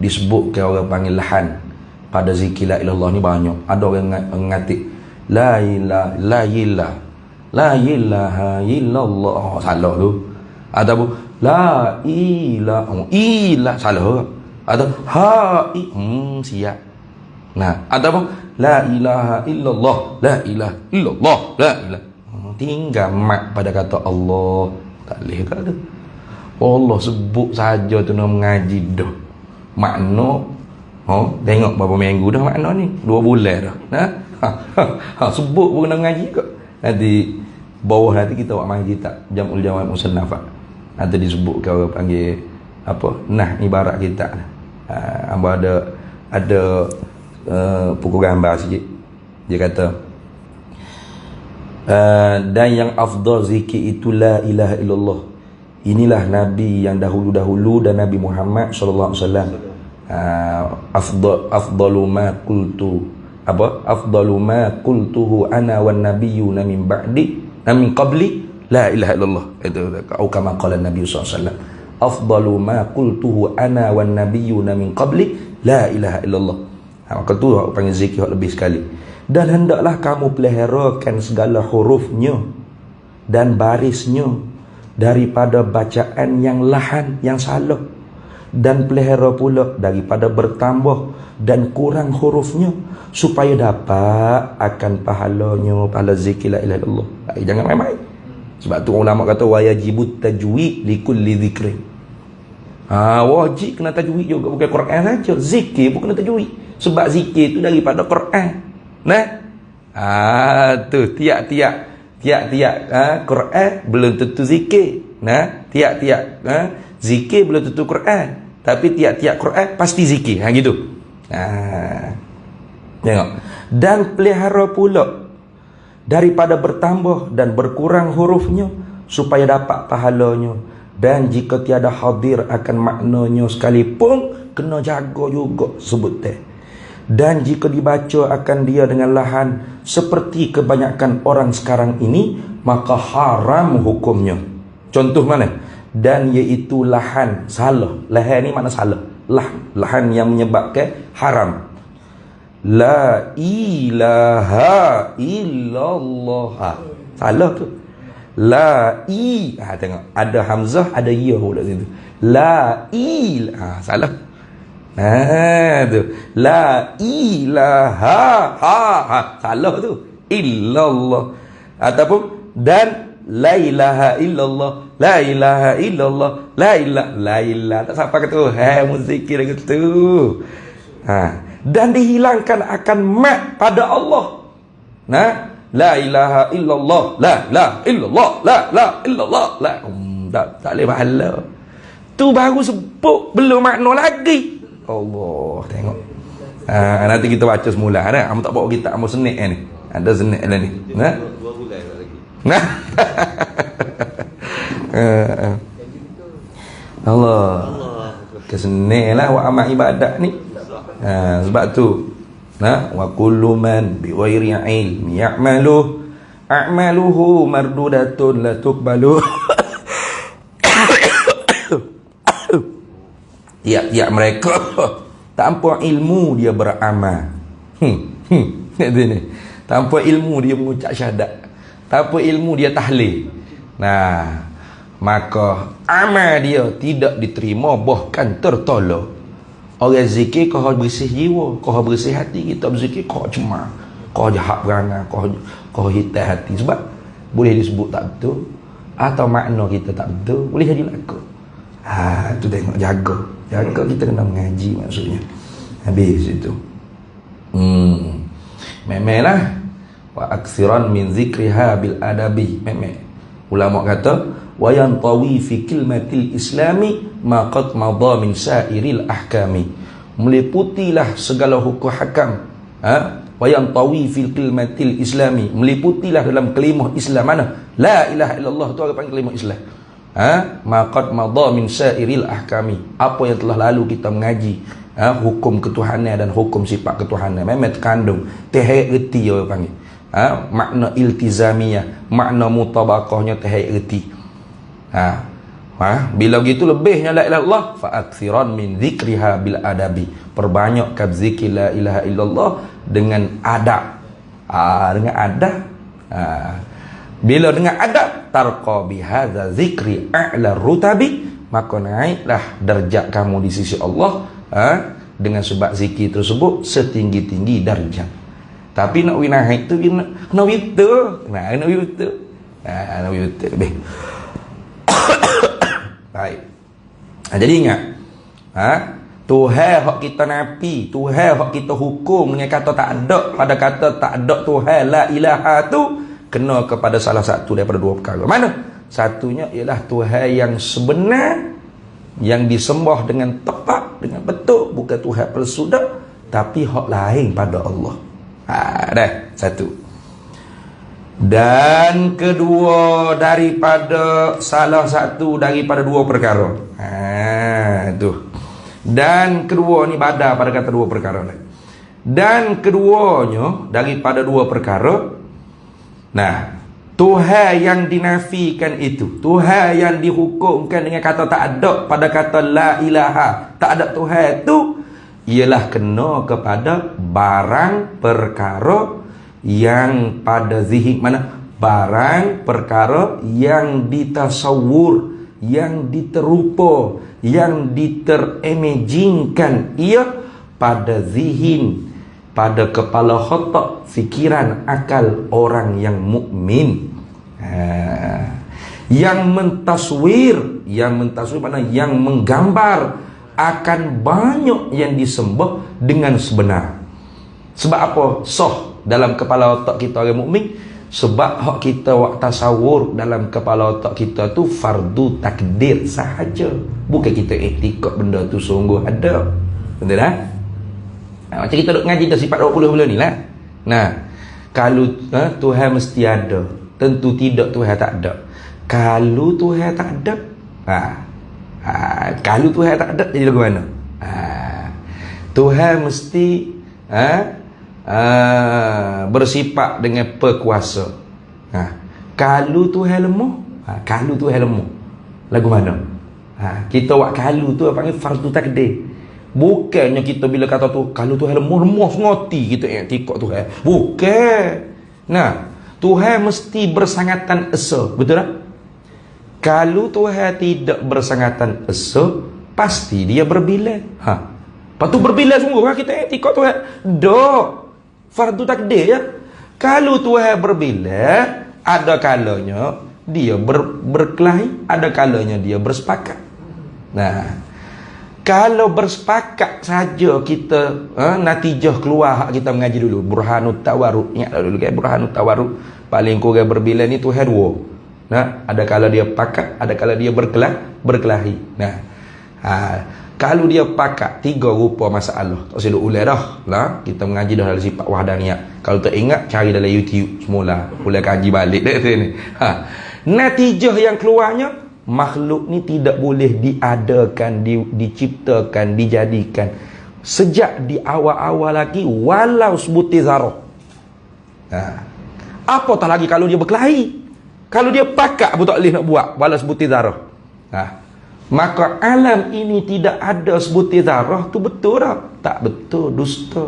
Disebut ke orang panggil lahan pada zikir la ilaha illallah ni banyak. Ada orang ngatik la ilaha illallah, salah tu. Ataupun la ilaha salah. Atau siap. Nah, ataupun la ilaha illallah, la ilaha illallah, la ilaha. Tinggal mat pada kata Allah. Tak boleh tak ada. Allah sebut saja tu nak mengaji dah. Makna tengok berapa minggu dah makna ni. 2 bulan dah. Sebut pun nak mengaji kot. Nanti bawah nanti kita buat main kitab Jam'ul Jawami' Musannafat. Nanti disebut ke orang panggil apa? Nah, ibarat kitab. Hamba ada pukul gambar sikit. Dia kata dan yang afdal zikir itu la ilaha illallah. Inilah Nabi yang dahulu-dahulu dan Nabi Muhammad sallallahu alaihi wasallam. Afdalu ma qultu afdalu ma qultuhu ana wan nabiyyuna min ba'di min qabli la ilaha illallah. Itu kama qala Nabi sallallahu alaihi wasallam. Afdalu ma qultuhu ana wan nabiyyuna min qabli la ilaha illallah. Maka tu panggil zikir lebih sekali. Dan hendaklah kamu peliharakan segala hurufnya dan barisnya daripada bacaan yang lahan, yang salah, dan pelihara pula daripada bertambah dan kurang hurufnya supaya dapat akan pahala zikir la ilaha illallah. Jangan main-main. Sebab tu ulama kata wajibut tajwid likulli zikri. Wajib kena tajwid juga, bukan Quran saja. Zikir pun kena tajwid. Sebab zikir tu daripada Quran. Nah. Tu tiap-tiap Quran belum tentu zikir. Nah, tiap-tiap zikir belum tentu Quran, tapi tiap-tiap Quran pasti zikir. Gitu. Tengok. Dan pelihara pula daripada bertambah dan berkurang hurufnya supaya dapat pahalanya. Dan jika tiada hadir akan maknanya sekalipun, kena jaga juga sebut teh. Dan jika dibaca akan dia dengan lahan seperti kebanyakan orang sekarang ini, maka haram hukumnya. Contoh mana? Dan iaitu lahan salah. Lahan ni mana salah? Lahan yang menyebabkan haram. La ilaha illallah. Salah tu. La i. Tengok, ada hamzah, ada ya pula situ. La il. Salah. Tu. La ilaha. Salah tu. Illallah. Ataupun dan la ilaha illallah. La ilaha illallah. La ilaha. Tak sampai ke tu. Muzikir gitu. Dan dihilangkan akan mat pada Allah. La ilaha illallah. La illallah. La illallah. Tak boleh pahala. Tu baru sebut, belum makna lagi. Allah, tengok. Nanti kita baca semula. Kamu tak bawa kita kamu senik ni. Ada senik lah ni. Dua bulan lagi. Allah. Kesenik lah buat amal ibadat ni. Sebab tu wa kullu man bi ghairi ilmi a'maluhu mardudatun la tuqbalu. Tiap-tiap mereka tanpa ilmu dia beramal. Tanpa ilmu dia mengucap syahadat, tanpa ilmu dia tahlil. Maka amal dia tidak diterima, bahkan tertolak. Orang zikir kau bersih jiwa, kau bersih hati. Kita berzikir kau cemar, kau jahat berangan, kau hitam hati. Sebab boleh disebut tak betul, atau makna kita tak betul, boleh jadi laku. Tu tengok, jaga kita kena mengaji maksudnya. Habis itu. Memelah wa aksiran min zikriha bil adabi. Ulama kata wa yantawi fi kilmatil islami ma qad madha min sairil ahkami. Meliputilah segala hukum hakam. Wa yantawi fi kilmatil islami, meliputilah dalam kalimah Islam. Mana? La ilaha illallah tu orang panggil kalimah Islam. Ma qad madha min sairil ahkami. Apa yang telah lalu kita mengaji, hukum ketuhanan dan hukum sifat ketuhanan. Memang terkandung tehai reti orang panggil. Makna iltizamiyah, makna mutabaqahnya tehai reti. Bila begitu lebihnya la ilaha illallah fa akthiran min dzikriha bil adabi. Perbanyakkan zikir la ilaha illallah dengan adab. Dengan adab. Bila dengan adab, tarqa bihadza zikri a'la rutabi, maka naiklah darjat kamu di sisi Allah dengan sebab zikir tersebut setinggi-tinggi darjat. Tapi nak naik tu kena betul. Kena betul. Kena betul. Baik. Jadi ingat, Tuhan hak kita nafi, Tuhan hak kita hukum dengan kata tak ada, pada kata tak ada Tuhan la ilaha tu kena kepada salah satu daripada dua perkara. Mana? Satunya ialah Tuhan yang sebenar, yang disembah dengan tepat, dengan betul, bukan Tuhan palsu dak, tapi hak lain pada Allah. Dah, satu. Dan kedua daripada salah satu daripada dua perkara. Tu. Dan kedua ni badar pada kata dua perkara ni. Dan keduanya daripada dua perkara. Tuhan yang dinafikan itu, Tuhan yang dihukumkan dengan kata tak ada pada kata la ilaha, tak ada Tuhan itu, ialah kena kepada barang perkara yang pada zihn, mana barang perkara yang ditasawur, yang diterupa, yang diterimajinkan ia pada zihn, pada kepala otak, fikiran, akal orang yang mukmin. Yang mentaswir, mana yang menggambar akan banyak yang disembah dengan sebenar. Sebab apa? Dalam kepala otak kita orang mukmin, sebab hak kita waktu tasawur dalam kepala otak kita tu fardu takdir sahaja, bukan kita iktikad benda tu sungguh ada. Betul tak? Macam kita duk ngaji dah sifat 20 bulan ni lah. Kalau Tuhan mesti ada, tentu tidak Tuhan tak ada. Kalau Tuhan tak ada, kalau Tuhan tak ada, jadi lagu mana? Tuhan mesti bersifat dengan berkuasa. Kalau Tuhan lemah, kalau Tuhan lemah, lagu mana? Kita buat kalau tu panggil fardu takdir. Bukannya kita bila kata tu kalau Tuhan lemah ngoti kita tikok Tuhan. Bukan. Tuhan mesti bersangatan esa, betul tak? Kalau Tuhan tidak bersangatan esa, pasti dia berbilal. Lepas tu berbilal sungguh kan kita etikot Tuhan. Dok, fardu takdir ya. Kalau Tuhan berbilal, ada kalanya dia berkelahi, ada kalanya dia bersepakat. Nah, kalau bersepakat saja kita natijah keluar kita mengaji dulu burhanut tawarruk. Ingat dulu kan burhanut tawarruk. Paling kurang berbilal ni Tuhan dua. Nah, ada kala dia pakat, ada kala dia berkelahi. Nah, kalau dia pakat, 3 rupa masalah. Tak usah ulang dah. Nah, kita mengaji dah dalam sifat wahdaniyah. Kalau tak ingat, cari dalam YouTube semula. Boleh kaji balik dekat sini. Natijah yang keluarnya, makhluk ni tidak boleh diadakan, diciptakan, dijadikan sejak di awal-awal lagi walau sebutir zarah. Apatah lagi kalau dia berkelahi. Kalau dia pakat pun tak boleh nak buat walau sebutir zarah. Maka alam ini tidak ada sebutir zarah tu betul tak? Tak betul, dusta.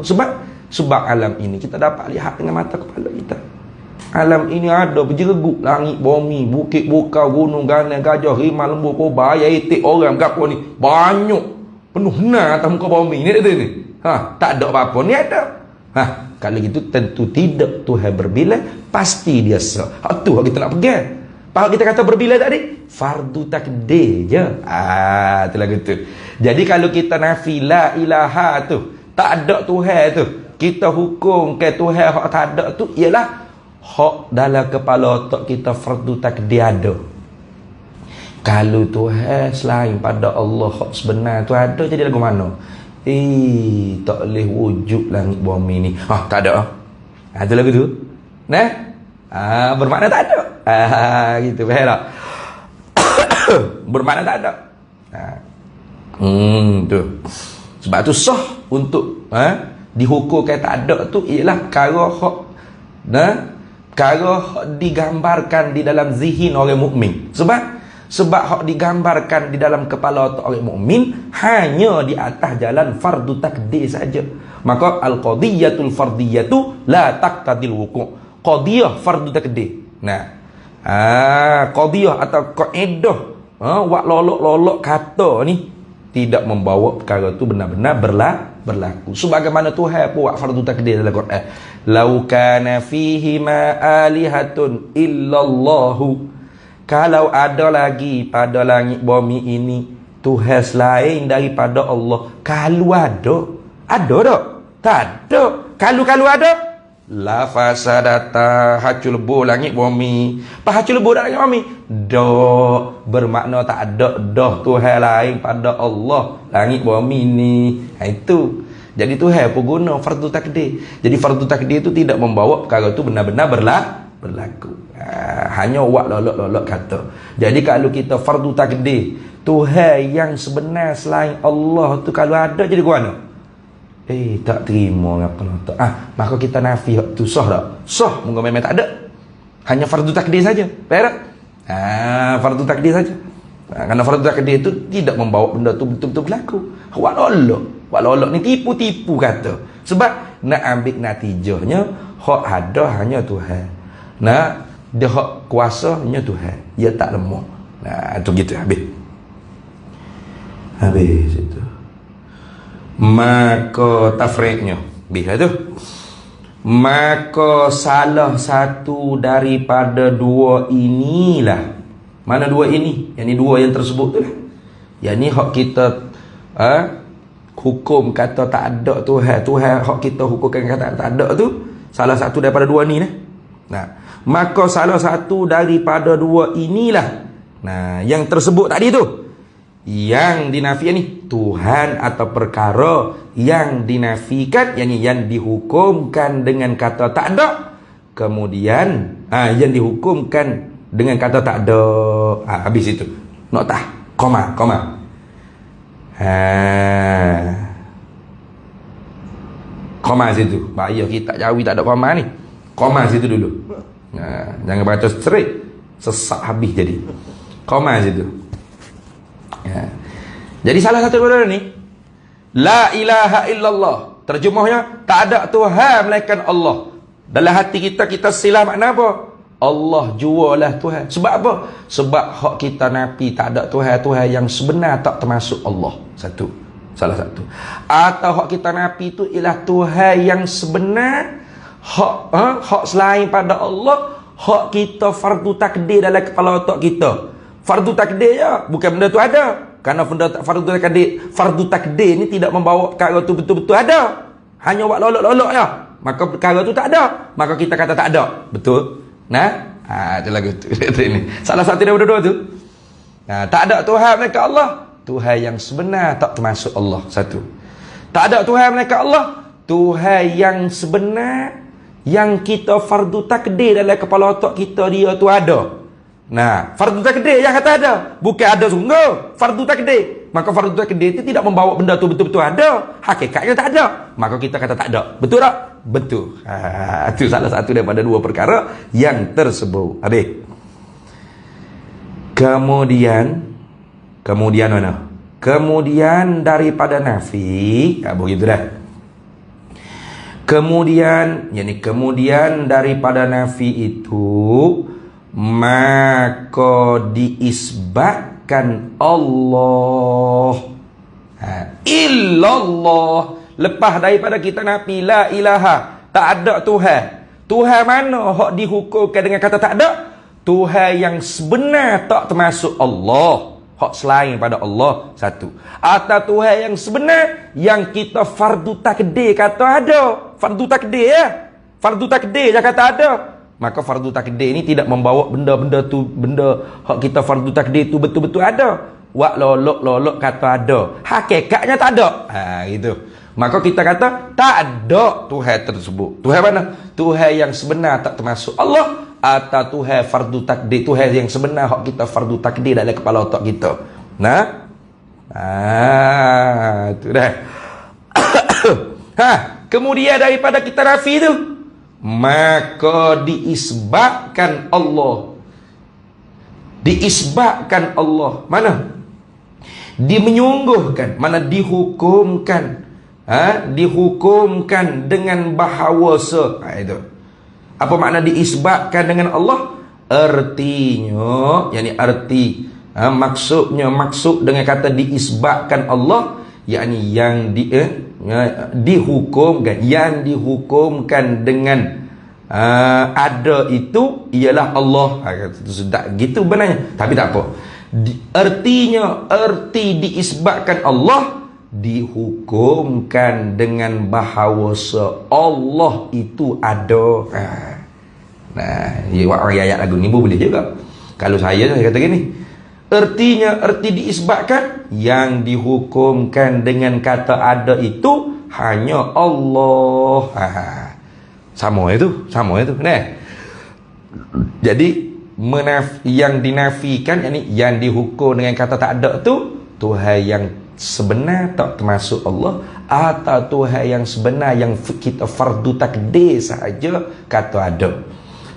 Sebab alam ini kita dapat lihat dengan mata kepala kita. Alam ini ada berjereguk langit, bumi, bukit, bukau, gunung, ganai, gajah, rimau, lembu, kobra, ayam, itik, orang, gapo ni. Banyak. Penuh atas muka bumi ni. Tak ada apa-apa ni ada. Kalau gitu tentu tidak Tuhan berbilal, pasti dia sah. Tu kita nak pegang. Pak kita kata berbilal tadi, fardu takdir je. Itulah gitu. Jadi kalau kita nafi la ilaha tu, tak ada Tuhan tu, kita hukum ke Tuhan hak tak ada tu ialah hak dalam kepala otak kita fardu takdir ada. Kalau Tuhan selain pada Allah hak sebenar tu ada, jadi lagu mana? Tak boleh wujud langit bumi ni. Tak ada. Itu lagu tu. Nah? Bermakna tak ada. Gitu, faham tak? Bermakna tak ada. Tu. Sebab tu sah untuk dihukumkan tak ada tu ialah perkara hak perkara hak digambarkan di dalam zihin orang mukmin. Sebab hak digambarkan di dalam kepala otak orang mukmin hanya di atas jalan fardu takdir saja. Maka al-qadiyatul fardiyatu la taqtadil wuqu'. Qadiyah fardu takdir. Nah, qadiyah atau kaedah wak lolok-lolok kata ni tidak membawa perkara itu benar-benar berlaku. Sebagaimana Tuhan pun buat fardu takdir dalam Quran. Lau kana fihi ma alihatun illallahu. Kalau ada lagi pada langit bumi ini Tuhan selain daripada Allah. Kalau ada tak? Tak ada. Kalau ada, la fasadata, hacul lebur langit bumi. Hacul lebur langit bumi. Dak bermakna tak ada dah Tuhan lain pada Allah langit bumi ni. Itu. Jadi Tuhan pun guna fardu takdir. Jadi fardu takdir itu tidak membawa perkara itu benar-benar berlaku. Hanya wak lolok-lolok kata. Jadi kalau kita fardu takdir, Tuhan yang sebenar selain Allah tu kalau ada jadi guna. Tak terima apa nak. Maka kita nafi tu sah tak? Sah, moga memang tak ada. Hanya fardu takdir saja. Faham tak? Fardu takdir saja. Kerana fardu takdir itu tidak membawa benda tu betul-betul berlaku. Wak lolok ni tipu-tipu kata. Sebab nak ambil natijahnya hak ada hanya Tuhan. Dia hak kuasanya Tuhan. Dia tak lemah. Itu gitu habis itu. Maka tafriqnya bila tu, maka salah satu daripada dua inilah. Mana dua ini? Yang ni dua yang tersebut tu lah. Yang ni hak kita hukum kata tak ada Tuhan hak kita hukumkan kata tak ada tu. Salah satu daripada dua ni lah. Maka salah satu daripada dua inilah. Yang tersebut tadi tu, yang dinafikan ni Tuhan atau perkara yang dinafikan, yang dihukumkan dengan kata tak ada. Kemudian yang dihukumkan dengan kata tak ada. Habis itu. Noktah, koma. Koma situ. Bahaya kita Jawi tak ada koma ni. Koma situ dulu. Jangan baca straight, sesak habis jadi. Koma situ. Jadi salah satu daripada ni la ilaha illallah. Terjemahnya tak ada Tuhan melainkan Allah. Dalam hati kita silap makna apa? Allah jualah Tuhan. Sebab apa? Sebab hak kita nafi tak ada Tuhan yang sebenar tak termasuk Allah. Salah satu. Atau hak kita nafi itu ialah Tuhan yang sebenar, hak selain pada Allah, hak kita fardu takdir dalam kepala otak kita. Fardu takdir ya, bukan benda tu ada. Karena fardu takdir ni tidak membawa perkara tu betul-betul ada. Hanya buat lolok-lolok ya. Maka perkara tu tak ada. Maka kita kata tak ada. Betul? Nah, itu lagu tu. Ini salah satu daripada dua tu. Nah, tak ada Tuhan melainkan Allah. Tuhan yang sebenar tak termasuk Allah. Satu. Tak ada Tuhan melainkan Allah. Tuhan yang sebenar yang kita fardu takdir dalam kepala otak kita dia tu ada. Nah, fardu takdir yang kata ada, bukan ada sungguh. Fardu takdir. Maka fardu takdir itu tidak membawa benda tu betul-betul ada. Hakikatnya tak ada. Maka kita kata tak ada. Betul tak? Betul. Itu salah satu daripada dua perkara yang tersebut. Habis. Kemudian mana? Kemudian daripada nafi, begitu dah. Kemudian daripada nafi itu maka diisbatkan Allah, illallah. Lepas daripada kita nafi la ilaha, tak ada Tuhan mana hak dihukumkan dengan kata tak ada? Tuhan yang sebenar tak termasuk Allah, hak selain pada Allah. Satu. Atau Tuhan yang sebenar yang kita fardu takdir kata ada. Fardu takdir ya, fardu takdir je kata ada. Maka fardu takdir ni tidak membawa benda-benda tu, benda hak kita fardu takdir tu betul-betul ada. Wak lolok kata ada, hakikatnya tak ada. Gitu. Maka kita kata tak ada Tuhan tersebut. Tuhan mana? Tuhan yang sebenar tak termasuk Allah, atau Tuhan fardu takdir, Tuhan yang sebenar hak kita fardu takdir dalam kepala otak kita. Nah, itu dah. Kemudian daripada kita nafi tu, maka diisbatkan Allah. Diisbatkan Allah. Mana? Dimenyungguhkan. Mana dihukumkan. Dihukumkan dengan bahawasa. Itu. Apa makna diisbatkan dengan Allah? Artinya, yakni arti, maksud dengan kata diisbatkan Allah, yakni yang dihukumkan, yang dihukumkan dengan ada itu ialah Allah. Sudah gitu benarnya, tapi tak apa. Artinya, arti diisbatkan Allah, dihukumkan dengan bahawasa Allah itu ada. Nah, ayat lagu ni boleh juga. Kalau saya kata gini, artinya, arti diisbatkan yang dihukumkan dengan kata ada itu hanya Allah. Sama itu. Nah, jadi yang dinafikan, yang dihukum dengan kata tak ada tu Tuhan yang sebenar tak termasuk Allah, atau Tuhan yang sebenar yang kita fardu takdir sahaja kata ada.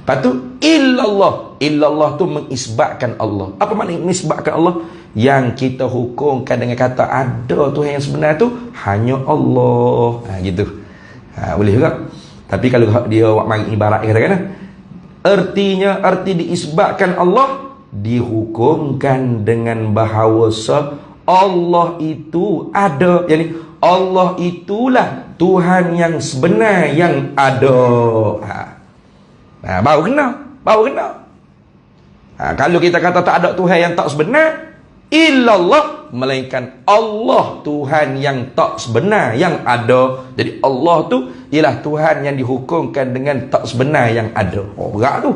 Lepas tu illallah tu mengisbatkan Allah. Apa makna mengisbatkan Allah? Yang kita hukumkan dengan kata ada Tuhan yang sebenar tu hanya Allah. Gitu. Boleh juga. Tapi kalau dia awak mari ibarat katakan, artinya, arti diisbatkan Allah, dihukumkan dengan bahawasa Allah itu ada. Yani Allah itulah Tuhan yang sebenar yang ada. Baru kena. Kalau kita kata tak ada Tuhan yang tak sebenar, illallah, melainkan Allah Tuhan yang tak sebenar yang ada. Jadi Allah tu ialah Tuhan yang dihukumkan dengan tak sebenar yang ada. Berat tu.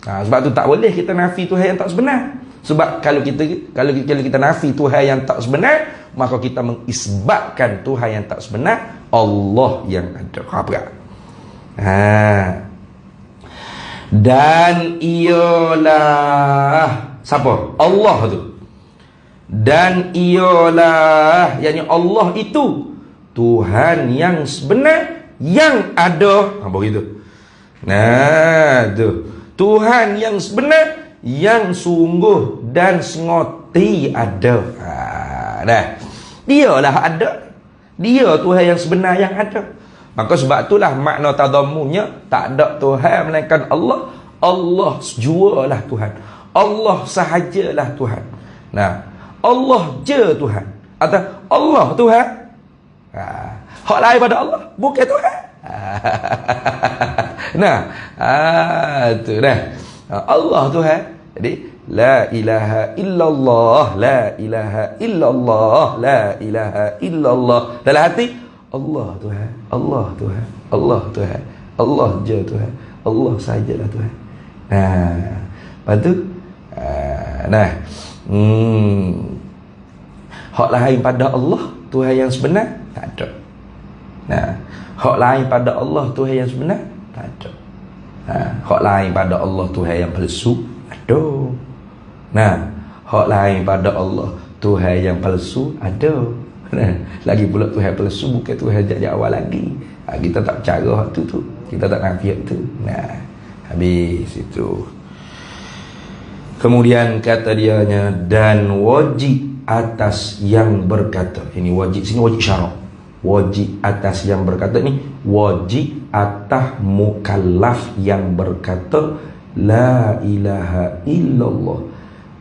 Sebab tu tak boleh kita nafi Tuhan yang tak sebenar. Sebab kalau kita nafi Tuhan yang tak sebenar, maka kita mengisbatkan Tuhan yang tak sebenar, Allah yang ada. Berat. Dan ialah siapa? Allah tu. Dan ialah, yakni Allah itu Tuhan yang sebenar yang ada. Begitu. Nah, tu Tuhan yang sebenar yang sungguh dan sengoti ada. Dialah ada. Dia Tuhan yang sebenar yang ada. Maka sebab itulah makna tadammunnya tak ada Tuhan melainkan Allah. Allah jualah Tuhan. Allah sahajalah Tuhan. Nah, Allah je Tuhan atau Allah Tuhan. Hak lain pada Allah bukan Tuhan. Nah, tu dah. Allah Tuhan. Jadi la ilaha illallah, la ilaha illallah, la ilaha illallah. Dalam hati Allah Tuhan, Allah Tuhan, Allah Tuhan, Allah je Tuhan, Allah sajalah Tuhan. Lepas tu hak lain pada Allah Tuhan yang sebenar tak ada. Hak lain pada Allah Tuhan yang sebenar tak ada. Hak lain pada Allah Tuhan yang palsu ada. Hak lain pada Allah Tuhan yang palsu ada. Lagi pula Tuhan palsu bukan Tuhan sejak awal lagi. Kita tak percaya hak tu. Kita tak nafiat tu. Habis itu. Kemudian kata dianya, dan wajib atas yang berkata. Ini wajib, sini wajib syarak. Wajib atas yang berkata ni, wajib atas mukallaf yang berkata la ilaha illallah,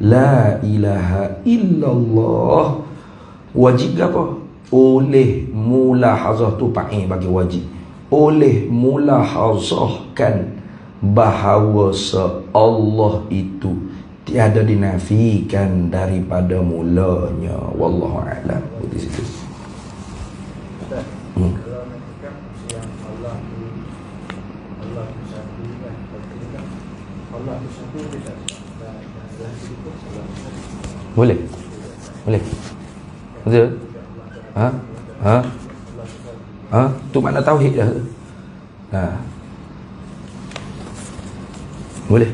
la ilaha illallah. Wajib ke apa? Oleh mulahazah tu pakai bagi wajib. Oleh mulahazahkan bahawa Allah itu tiada dinafikan daripada mulanya. Wallahu a'lam. Di situ. Kalau nak cakap yang Allah tu satu kan, Allah tu satu dia tak boleh. Betul? Tu makna tauhid dah. Boleh.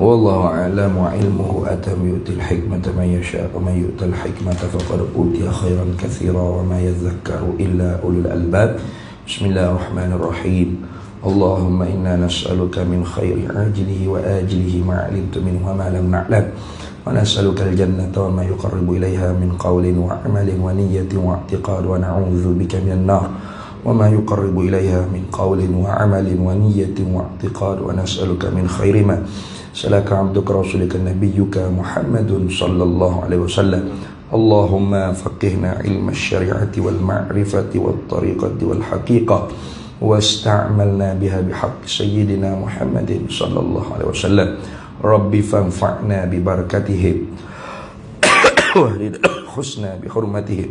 Wallahu a'lam wa ilmuhu atam yu'til hikmata man yasha' wa man yu'tal hikmata faqad utiya khairan katsira wa ma yadhakkaru illa ulul albab. Bismillahirrahmanirrahim. Allahumma inna nas'aluka min khairi ajlihi wa ajlihi ma 'alimtu minhu wa ma lam na'lam. Wa nas'aluka al-jannata wa ma yuqarribu ilayha min qawlin wa 'amalin wa niyyatin wa i'tiqad wa na'udzu bika minan nar wa ma yuqarribu ilayha min qawlin wa 'amalin wa niyyatin wa i'tiqad wa nas'aluka min khairi ma salaka 'abduka rasulika nabiyyuka Muhammadun sallallahu alaihi wasallam. Allahumma faqihna ilma asy-syari'ati wal ma'rifati wat tariqati wal haqiqah wasta'malna biha bihaqqi sayyidina Muhammadin sallallahu alaihi wasallam. Rabbi fanfa'na bi barakatihi wa husna bi hurmatihi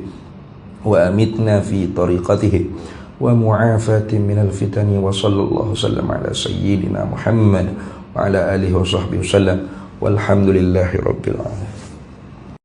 wa amitna fi tariqatihi wa mu'afatin minal fitani wa sallallahu sallam ala sayyidina Muhammad wa ala alihi wa sahbihi wasallam walhamdulillahi rabbil alamin.